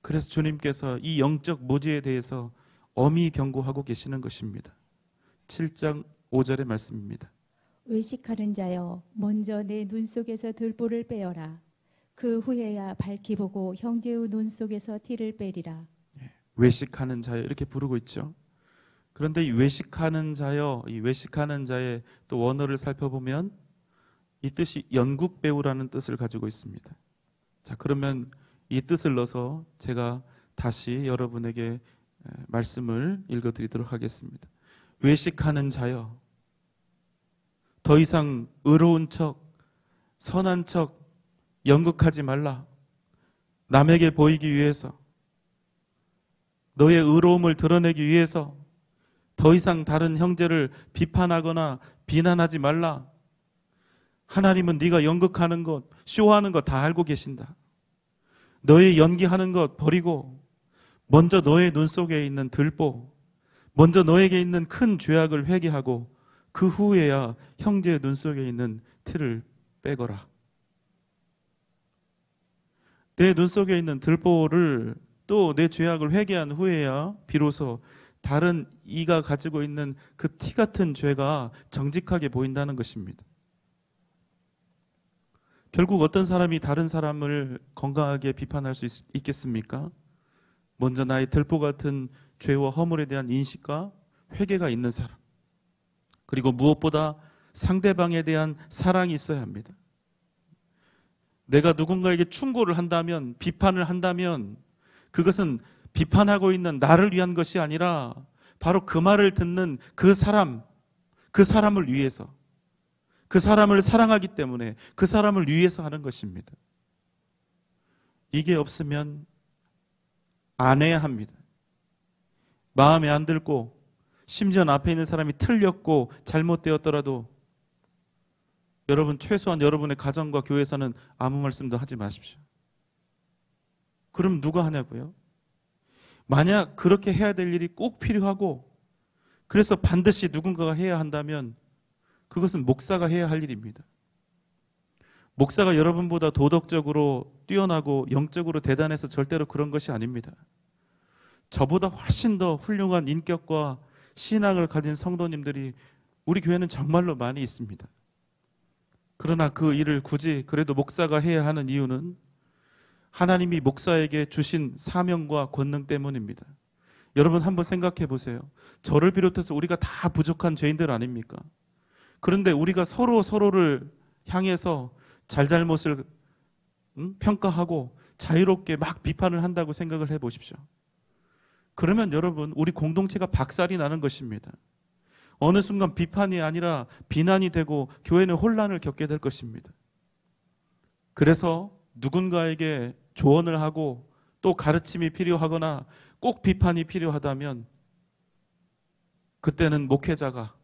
그래서 주님께서 이 영적 무지에 대해서 엄히 경고하고 계시는 것입니다. 7장 5절의 말씀입니다. 외식하는 자여, 먼저 내 눈 속에서 들보를 빼어라. 그 후에야 밝히 보고 형제의 눈 속에서 티를 빼리라. 외식하는 자여, 이렇게 부르고 있죠. 그런데 이 외식하는 자여, 이 외식하는 자의 또 원어를 살펴보면 이 뜻이 연극 배우라는 뜻을 가지고 있습니다. 자, 그러면 이 뜻을 넣어서 제가 다시 여러분에게 말씀을 읽어드리도록 하겠습니다. 외식하는 자여, 더 이상 의로운 척, 선한 척 연극하지 말라. 남에게 보이기 위해서, 너의 의로움을 드러내기 위해서 더 이상 다른 형제를 비판하거나 비난하지 말라. 하나님은 네가 연극하는 것, 쇼하는 것 다 알고 계신다. 너의 연기하는 것 버리고 먼저 너의 눈 속에 있는 들보, 먼저 너에게 있는 큰 죄악을 회개하고 그 후에야 형제의 눈 속에 있는 틀을 빼거라. 내 눈 속에 있는 들보를 또 내 죄악을 회개한 후에야 비로소 다른 이가 가지고 있는 그 티 같은 죄가 정직하게 보인다는 것입니다. 결국 어떤 사람이 다른 사람을 건강하게 비판할 수 있겠습니까? 먼저 나의 들보 같은 죄와 허물에 대한 인식과 회개가 있는 사람, 그리고 무엇보다 상대방에 대한 사랑이 있어야 합니다. 내가 누군가에게 충고를 한다면, 비판을 한다면 그것은 비판하고 있는 나를 위한 것이 아니라 바로 그 말을 듣는 그 사람을 위해서, 그 사람을 사랑하기 때문에 그 사람을 위해서 하는 것입니다. 이게 없으면 안 해야 합니다. 마음에 안 들고 심지어 앞에 있는 사람이 틀렸고 잘못되었더라도 여러분 최소한 여러분의 가정과 교회에서는 아무 말씀도 하지 마십시오. 그럼 누가 하냐고요? 만약 그렇게 해야 될 일이 꼭 필요하고 그래서 반드시 누군가가 해야 한다면 그것은 목사가 해야 할 일입니다. 목사가 여러분보다 도덕적으로 뛰어나고 영적으로 대단해서 절대로 그런 것이 아닙니다. 저보다 훨씬 더 훌륭한 인격과 신앙을 가진 성도님들이 우리 교회는 정말로 많이 있습니다. 그러나 그 일을 굳이 그래도 목사가 해야 하는 이유는 하나님이 목사에게 주신 사명과 권능 때문입니다. 여러분 한번 생각해 보세요. 저를 비롯해서 우리가 다 부족한 죄인들 아닙니까? 그런데 우리가 서로를 향해서 잘잘못을 평가하고 자유롭게 막 비판을 한다고 생각을 해 보십시오. 그러면 여러분 우리 공동체가 박살이 나는 것입니다. 어느 순간 비판이 아니라 비난이 되고 교회는 혼란을 겪게 될 것입니다. 그래서 누군가에게 조언을 하고 또 가르침이 필요하거나 꼭 비판이 필요하다면 그때는 목회자가,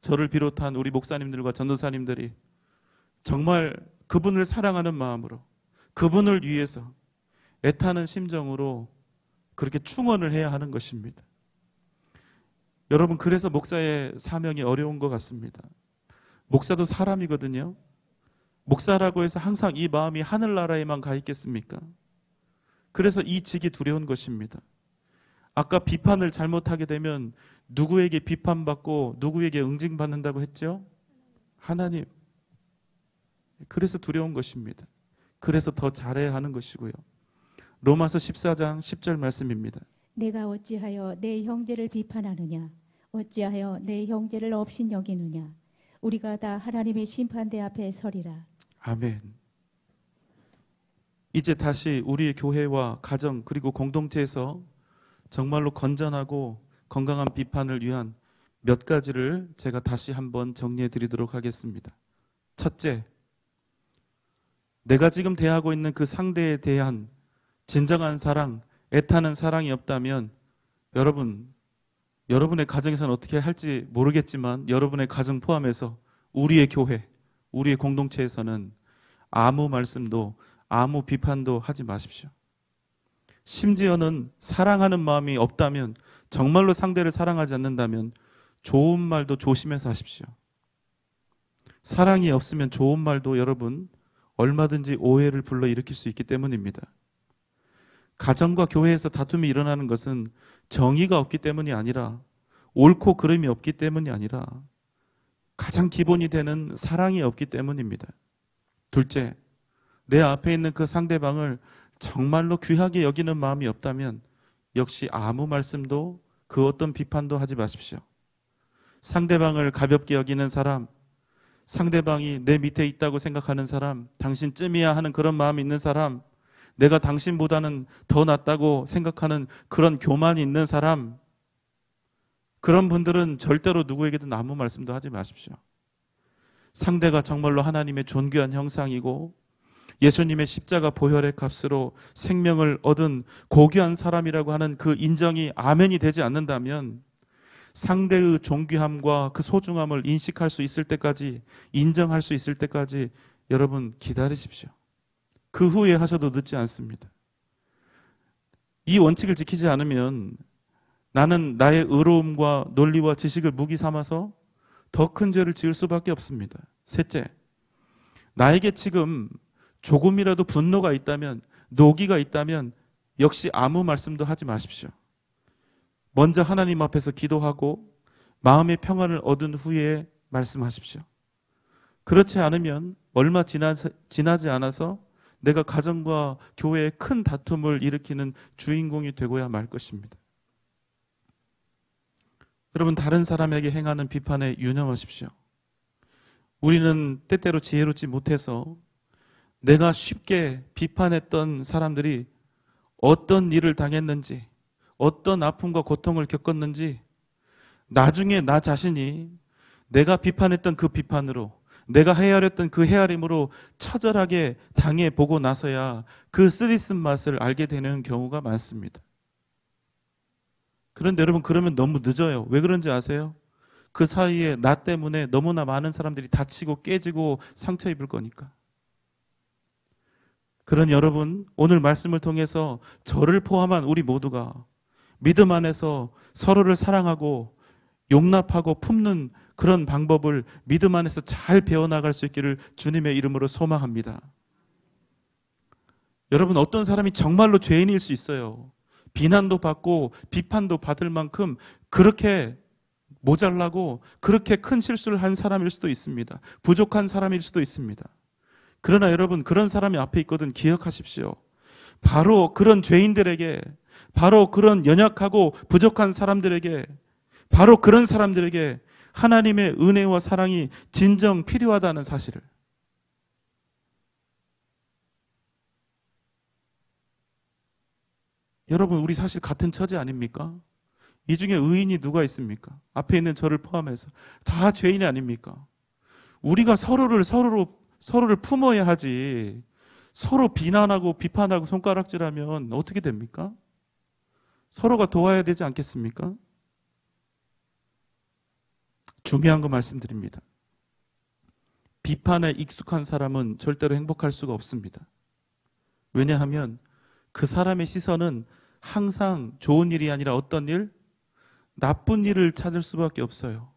저를 비롯한 우리 목사님들과 전도사님들이 정말 그분을 사랑하는 마음으로, 그분을 위해서 애타는 심정으로 그렇게 충원을 해야 하는 것입니다. 여러분, 그래서 목사의 사명이 어려운 것 같습니다. 목사도 사람이거든요. 목사라고 해서 항상 이 마음이 하늘나라에만 가 있겠습니까? 그래서 이 직이 두려운 것입니다. 아까 비판을 잘못하게 되면 누구에게 비판받고 누구에게 응징받는다고 했죠? 하나님. 그래서 두려운 것입니다. 그래서 더 잘해야 하는 것이고요. 로마서 14장 10절 말씀입니다. 내가 어찌하여 내 형제를 비판하느냐? 어찌하여 내 형제를 업신여기느냐? 우리가 다 하나님의 심판대 앞에 서리라. 아멘. 이제 다시 우리의 교회와 가정 그리고 공동체에서 정말로 건전하고 건강한 비판을 위한 몇 가지를 제가 다시 한번 정리해 드리도록 하겠습니다. 첫째, 내가 지금 대하고 있는 그 상대에 대한 진정한 사랑, 애타는 사랑이 없다면 여러분의 가정에서는 어떻게 할지 모르겠지만 여러분의 가정 포함해서 우리의 교회, 우리의 공동체에서는 아무 말씀도 아무 비판도 하지 마십시오. 심지어는 사랑하는 마음이 없다면, 정말로 상대를 사랑하지 않는다면 좋은 말도 조심해서 하십시오. 사랑이 없으면 좋은 말도 여러분 얼마든지 오해를 불러일으킬 수 있기 때문입니다. 가정과 교회에서 다툼이 일어나는 것은 정의가 없기 때문이 아니라, 옳고 그름이 없기 때문이 아니라 가장 기본이 되는 사랑이 없기 때문입니다. 둘째, 내 앞에 있는 그 상대방을 정말로 귀하게 여기는 마음이 없다면 역시 아무 말씀도 그 어떤 비판도 하지 마십시오. 상대방을 가볍게 여기는 사람, 상대방이 내 밑에 있다고 생각하는 사람, 당신쯤이야 하는 그런 마음이 있는 사람, 내가 당신보다는 더 낫다고 생각하는 그런 교만이 있는 사람, 그런 분들은 절대로 누구에게든 아무 말씀도 하지 마십시오. 상대가 정말로 하나님의 존귀한 형상이고 예수님의 십자가 보혈의 값으로 생명을 얻은 고귀한 사람이라고 하는 그 인정이 아멘이 되지 않는다면 상대의 존귀함과 그 소중함을 인식할 수 있을 때까지, 인정할 수 있을 때까지 여러분 기다리십시오. 그 후에 하셔도 늦지 않습니다. 이 원칙을 지키지 않으면 나는 나의 의로움과 논리와 지식을 무기 삼아서 더 큰 죄를 지을 수밖에 없습니다. 셋째, 나에게 지금 조금이라도 분노가 있다면, 노기가 있다면 역시 아무 말씀도 하지 마십시오. 먼저 하나님 앞에서 기도하고 마음의 평안을 얻은 후에 말씀하십시오. 그렇지 않으면 얼마 지나지 않아서 내가 가정과 교회에 큰 다툼을 일으키는 주인공이 되고야 말 것입니다. 여러분, 다른 사람에게 행하는 비판에 유념하십시오. 우리는 때때로 지혜롭지 못해서 내가 쉽게 비판했던 사람들이 어떤 일을 당했는지, 어떤 아픔과 고통을 겪었는지 나중에 나 자신이 내가 비판했던 그 비판으로, 내가 헤아렸던 그 헤아림으로 처절하게 당해보고 나서야 그 쓰디쓴 맛을 알게 되는 경우가 많습니다. 그런데 여러분, 그러면 너무 늦어요. 왜 그런지 아세요? 그 사이에 나 때문에 너무나 많은 사람들이 다치고 깨지고 상처 입을 거니까. 그런 여러분, 오늘 말씀을 통해서 저를 포함한 우리 모두가 믿음 안에서 서로를 사랑하고 용납하고 품는 그런 방법을 믿음 안에서 잘 배워나갈 수 있기를 주님의 이름으로 소망합니다. 여러분, 어떤 사람이 정말로 죄인일 수 있어요. 비난도 받고 비판도 받을 만큼 그렇게 모자라고 그렇게 큰 실수를 한 사람일 수도 있습니다. 부족한 사람일 수도 있습니다. 그러나 여러분, 그런 사람이 앞에 있거든 기억하십시오. 바로 그런 죄인들에게, 바로 그런 연약하고 부족한 사람들에게, 바로 그런 사람들에게 하나님의 은혜와 사랑이 진정 필요하다는 사실을, 여러분, 우리 사실 같은 처지 아닙니까? 이 중에 의인이 누가 있습니까? 앞에 있는 저를 포함해서 다 죄인이 아닙니까? 우리가 서로를 품어야 하지, 서로 비난하고 비판하고 손가락질하면 어떻게 됩니까? 서로가 도와야 되지 않겠습니까? 중요한 거 말씀드립니다. 비판에 익숙한 사람은 절대로 행복할 수가 없습니다. 왜냐하면 그 사람의 시선은 항상 좋은 일이 아니라 어떤 일? 나쁜 일을 찾을 수밖에 없어요.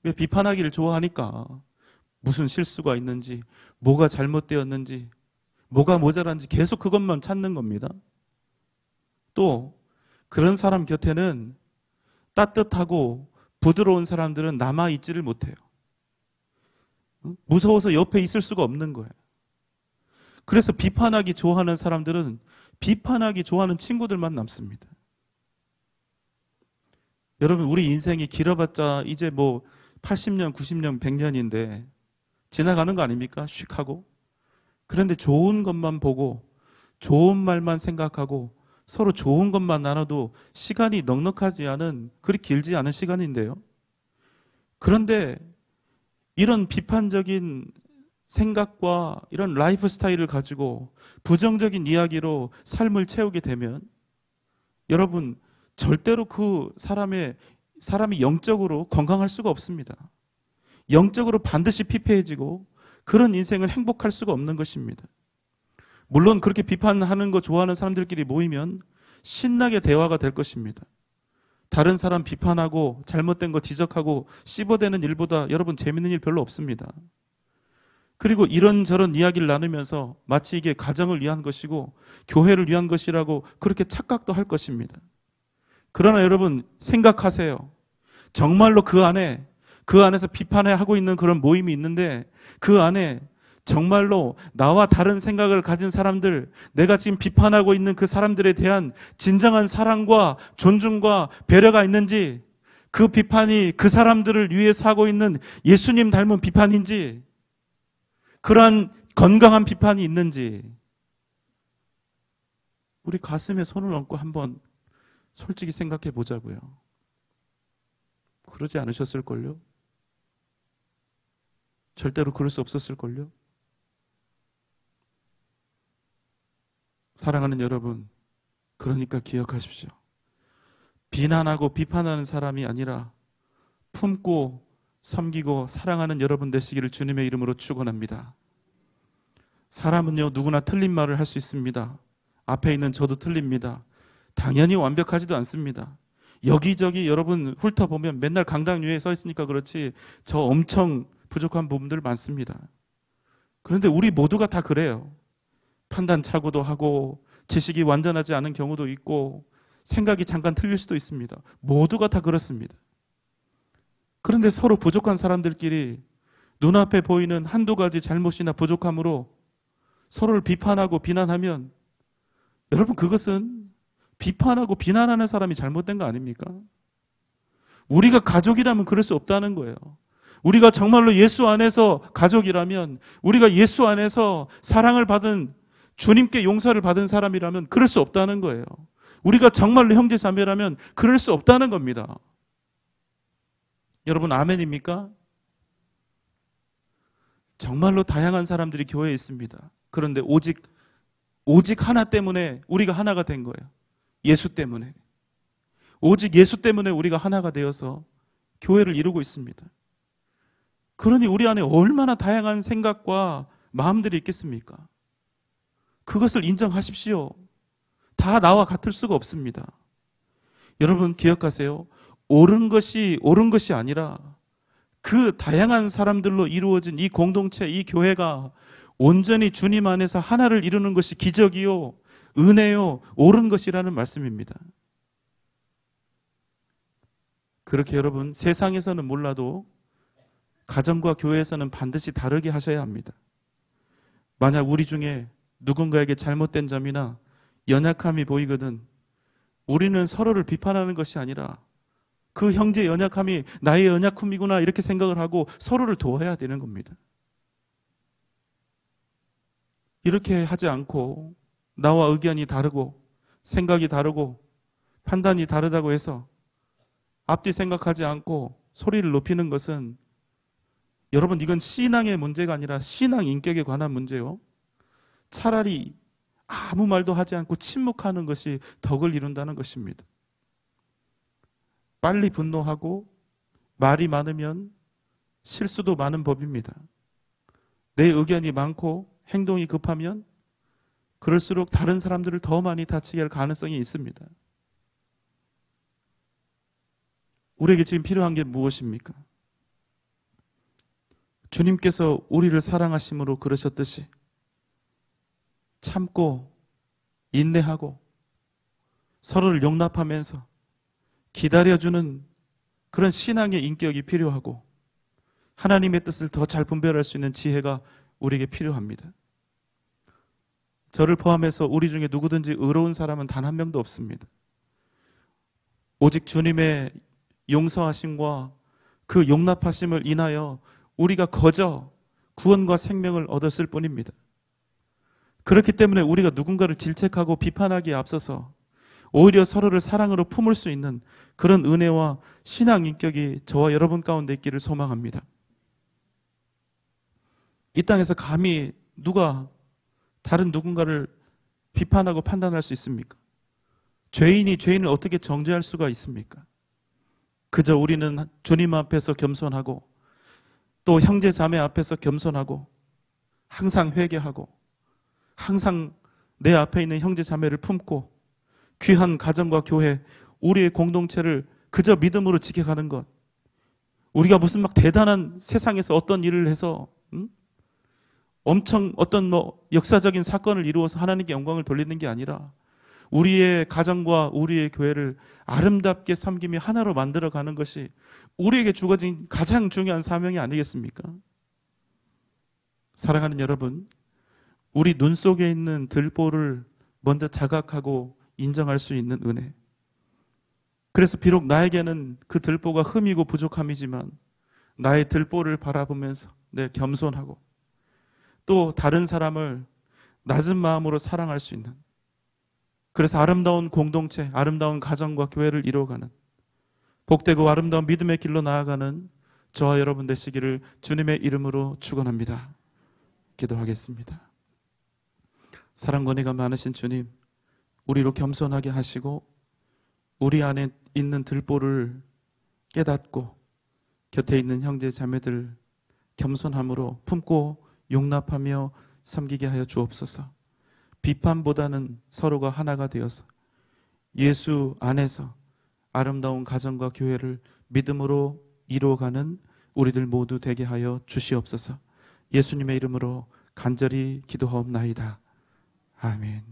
왜? 비판하기를 좋아하니까. 무슨 실수가 있는지, 뭐가 잘못되었는지, 뭐가 모자란지 계속 그것만 찾는 겁니다. 또 그런 사람 곁에는 따뜻하고 부드러운 사람들은 남아있지를 못해요. 무서워서 옆에 있을 수가 없는 거예요. 그래서 비판하기 좋아하는 사람들은 비판하기 좋아하는 친구들만 남습니다. 여러분, 우리 인생이 길어봤자 이제 뭐 80년, 90년, 100년인데 지나가는 거 아닙니까? 슉 하고. 그런데 좋은 것만 보고 좋은 말만 생각하고 서로 좋은 것만 나눠도 시간이 넉넉하지 않은, 그리 길지 않은 시간인데요. 그런데 이런 비판적인 생각과 이런 라이프 스타일을 가지고 부정적인 이야기로 삶을 채우게 되면 여러분, 절대로 그 사람이 영적으로 건강할 수가 없습니다. 영적으로 반드시 피폐해지고 그런 인생을 행복할 수가 없는 것입니다. 물론 그렇게 비판하는 거 좋아하는 사람들끼리 모이면 신나게 대화가 될 것입니다. 다른 사람 비판하고 잘못된 거 지적하고 씹어대는 일보다 여러분 재밌는 일 별로 없습니다. 그리고 이런저런 이야기를 나누면서 마치 이게 가정을 위한 것이고 교회를 위한 것이라고 그렇게 착각도 할 것입니다. 그러나 여러분 생각하세요. 정말로 그 안에서 비판하고 있는 그런 모임이 있는데 그 안에 정말로 나와 다른 생각을 가진 사람들, 내가 지금 비판하고 있는 그 사람들에 대한 진정한 사랑과 존중과 배려가 있는지, 그 비판이 그 사람들을 위해서 하고 있는 예수님 닮은 비판인지, 그러한 건강한 비판이 있는지, 우리 가슴에 손을 얹고 한번 솔직히 생각해 보자고요. 그러지 않으셨을걸요? 절대로 그럴 수 없었을걸요? 사랑하는 여러분, 그러니까 기억하십시오. 비난하고 비판하는 사람이 아니라 품고 섬기고 사랑하는 여러분 되시기를 주님의 이름으로 축원합니다. 사람은요, 누구나 틀린 말을 할 수 있습니다. 앞에 있는 저도 틀립니다. 당연히 완벽하지도 않습니다. 여기저기 여러분 훑어보면 맨날 강당 위에 서 있으니까 그렇지 저 엄청 부족한 부분들 많습니다. 그런데 우리 모두가 다 그래요. 판단 착오도 하고 지식이 완전하지 않은 경우도 있고 생각이 잠깐 틀릴 수도 있습니다. 모두가 다 그렇습니다. 그런데 서로 부족한 사람들끼리 눈앞에 보이는 한두 가지 잘못이나 부족함으로 서로를 비판하고 비난하면 여러분, 그것은 비판하고 비난하는 사람이 잘못된 거 아닙니까? 우리가 가족이라면 그럴 수 없다는 거예요. 우리가 정말로 예수 안에서 가족이라면, 우리가 예수 안에서 사랑을 받은, 주님께 용서를 받은 사람이라면 그럴 수 없다는 거예요. 우리가 정말로 형제 자매라면 그럴 수 없다는 겁니다. 여러분, 아멘입니까? 정말로 다양한 사람들이 교회에 있습니다. 그런데 오직 하나 때문에 우리가 하나가 된 거예요. 예수 때문에. 오직 예수 때문에 우리가 하나가 되어서 교회를 이루고 있습니다. 그러니 우리 안에 얼마나 다양한 생각과 마음들이 있겠습니까? 그것을 인정하십시오. 다 나와 같을 수가 없습니다. 여러분 기억하세요. 옳은 것이 아니라 그 다양한 사람들로 이루어진 이 공동체, 이 교회가 온전히 주님 안에서 하나를 이루는 것이 기적이요, 은혜요, 옳은 것이라는 말씀입니다. 그렇게 여러분, 세상에서는 몰라도 가정과 교회에서는 반드시 다르게 하셔야 합니다. 만약 우리 중에 누군가에게 잘못된 점이나 연약함이 보이거든 우리는 서로를 비판하는 것이 아니라 그 형제의 연약함이 나의 연약함이구나 이렇게 생각을 하고 서로를 도와야 되는 겁니다. 이렇게 하지 않고 나와 의견이 다르고 생각이 다르고 판단이 다르다고 해서 앞뒤 생각하지 않고 소리를 높이는 것은 여러분, 이건 신앙의 문제가 아니라 신앙 인격에 관한 문제요. 차라리 아무 말도 하지 않고 침묵하는 것이 덕을 이룬다는 것입니다. 빨리 분노하고 말이 많으면 실수도 많은 법입니다. 내 의견이 많고 행동이 급하면 그럴수록 다른 사람들을 더 많이 다치게 할 가능성이 있습니다. 우리에게 지금 필요한 게 무엇입니까? 주님께서 우리를 사랑하심으로 그러셨듯이 참고 인내하고 서로를 용납하면서 기다려주는 그런 신앙의 인격이 필요하고 하나님의 뜻을 더 잘 분별할 수 있는 지혜가 우리에게 필요합니다. 저를 포함해서 우리 중에 누구든지 의로운 사람은 단 한 명도 없습니다. 오직 주님의 용서하심과 그 용납하심을 인하여 우리가 거저 구원과 생명을 얻었을 뿐입니다. 그렇기 때문에 우리가 누군가를 질책하고 비판하기에 앞서서 오히려 서로를 사랑으로 품을 수 있는 그런 은혜와 신앙 인격이 저와 여러분 가운데 있기를 소망합니다. 이 땅에서 감히 누가 다른 누군가를 비판하고 판단할 수 있습니까? 죄인이 죄인을 어떻게 정죄할 수가 있습니까? 그저 우리는 주님 앞에서 겸손하고 또 형제 자매 앞에서 겸손하고 항상 회개하고 항상 내 앞에 있는 형제 자매를 품고 귀한 가정과 교회, 우리의 공동체를 그저 믿음으로 지켜가는 것. 우리가 무슨 막 대단한 세상에서 어떤 일을 해서 엄청 어떤 역사적인 사건을 이루어서 하나님께 영광을 돌리는 게 아니라 우리의 가정과 우리의 교회를 아름답게 섬기며 하나로 만들어가는 것이 우리에게 주어진 가장 중요한 사명이 아니겠습니까? 사랑하는 여러분, 우리 눈 속에 있는 들보를 먼저 자각하고 인정할 수 있는 은혜. 그래서 비록 나에게는 그 들보가 흠이고 부족함이지만 나의 들보를 바라보면서 내 겸손하고 또 다른 사람을 낮은 마음으로 사랑할 수 있는, 그래서 아름다운 공동체, 아름다운 가정과 교회를 이루어가는 복되고 아름다운 믿음의 길로 나아가는 저와 여러분 되시기를 주님의 이름으로 축원합니다. 기도하겠습니다. 사랑과 은혜가 많으신 주님, 우리로 겸손하게 하시고 우리 안에 있는 들보를 깨닫고 곁에 있는 형제 자매들 겸손함으로 품고 용납하며 섬기게 하여 주옵소서. 비판보다는 서로가 하나가 되어서 예수 안에서 아름다운 가정과 교회를 믿음으로 이루어가는 우리들 모두 되게 하여 주시옵소서. 예수님의 이름으로 간절히 기도하옵나이다. 아멘.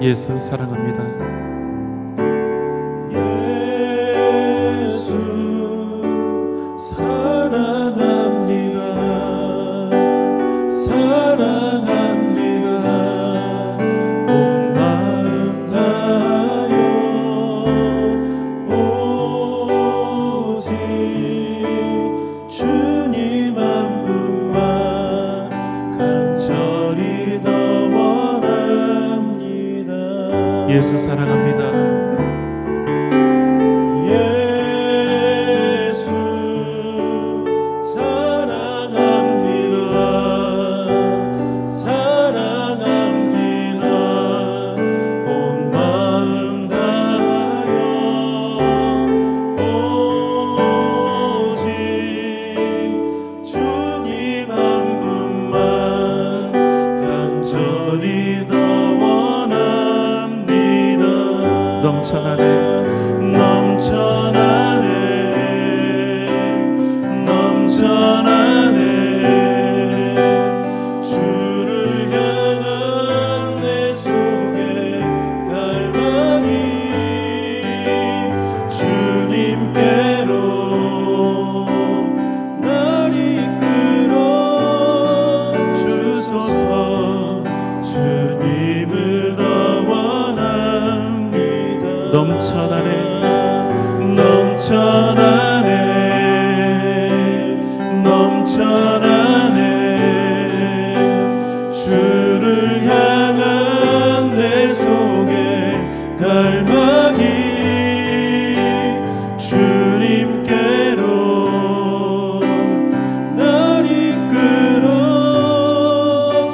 예수 사랑합니다. 예수 사랑합니다. 사랑합니다. 온 마음 다하여 오직 주님 한 분만 간절히 더 원합니다. 예수 사랑합니다. 예수 사랑합니다. 사랑합니다. 온 마음 다하여 오직 주님 한 분만 간절히 더 원합니다. 넘쳐나네 넘쳐나네 넘쳐나네 주를 향한 내 속의 갈망이 주님께로 날 이끌어 주소서. 주님을 더 원합니다. 넘쳐나네 넘쳐나네 넘쳐나네 주를 향한 내 속의 갈망이 주님께로 날 이끌어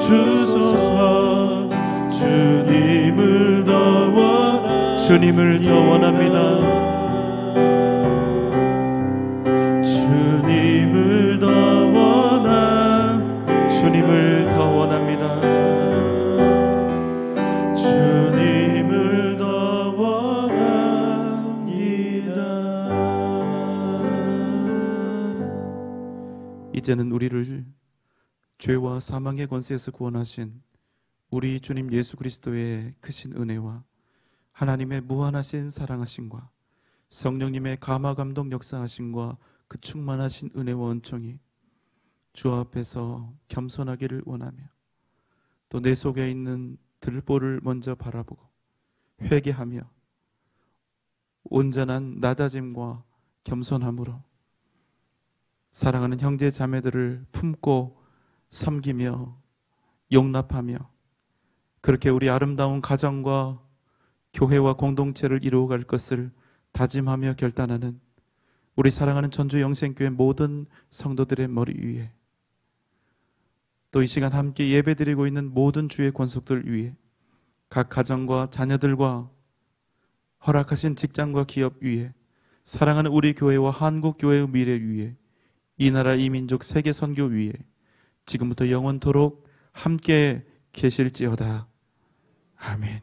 주소서. 주님을 더 원합니다. 주님을 더 원합니다. 주님을 더 원합니다. 주님을 더 원합니다. 주님을 더 원합니다. 이제는 우리를 죄와 사망의 권세에서 구원하신 우리 주님 예수 그리스도의 크신 은혜와 하나님의 무한하신 사랑하심과 성령님의 감화 감동 역사하심과 그 충만하신 은혜와 은총이 주 앞에서 겸손하기를 원하며 또 내 속에 있는 들보를 먼저 바라보고 회개하며 온전한 낮아짐과 겸손함으로 사랑하는 형제 자매들을 품고 섬기며 용납하며 그렇게 우리 아름다운 가정과 교회와 공동체를 이루어갈 것을 다짐하며 결단하는 우리 사랑하는 전주 영생교회 모든 성도들의 머리 위에 또 이 시간 함께 예배드리고 있는 모든 주의 권속들 위에 각 가정과 자녀들과 허락하신 직장과 기업 위에 사랑하는 우리 교회와 한국교회의 미래 위에 이 나라 이 민족 세계 선교 위에 지금부터 영원토록 함께 계실지어다. 아멘.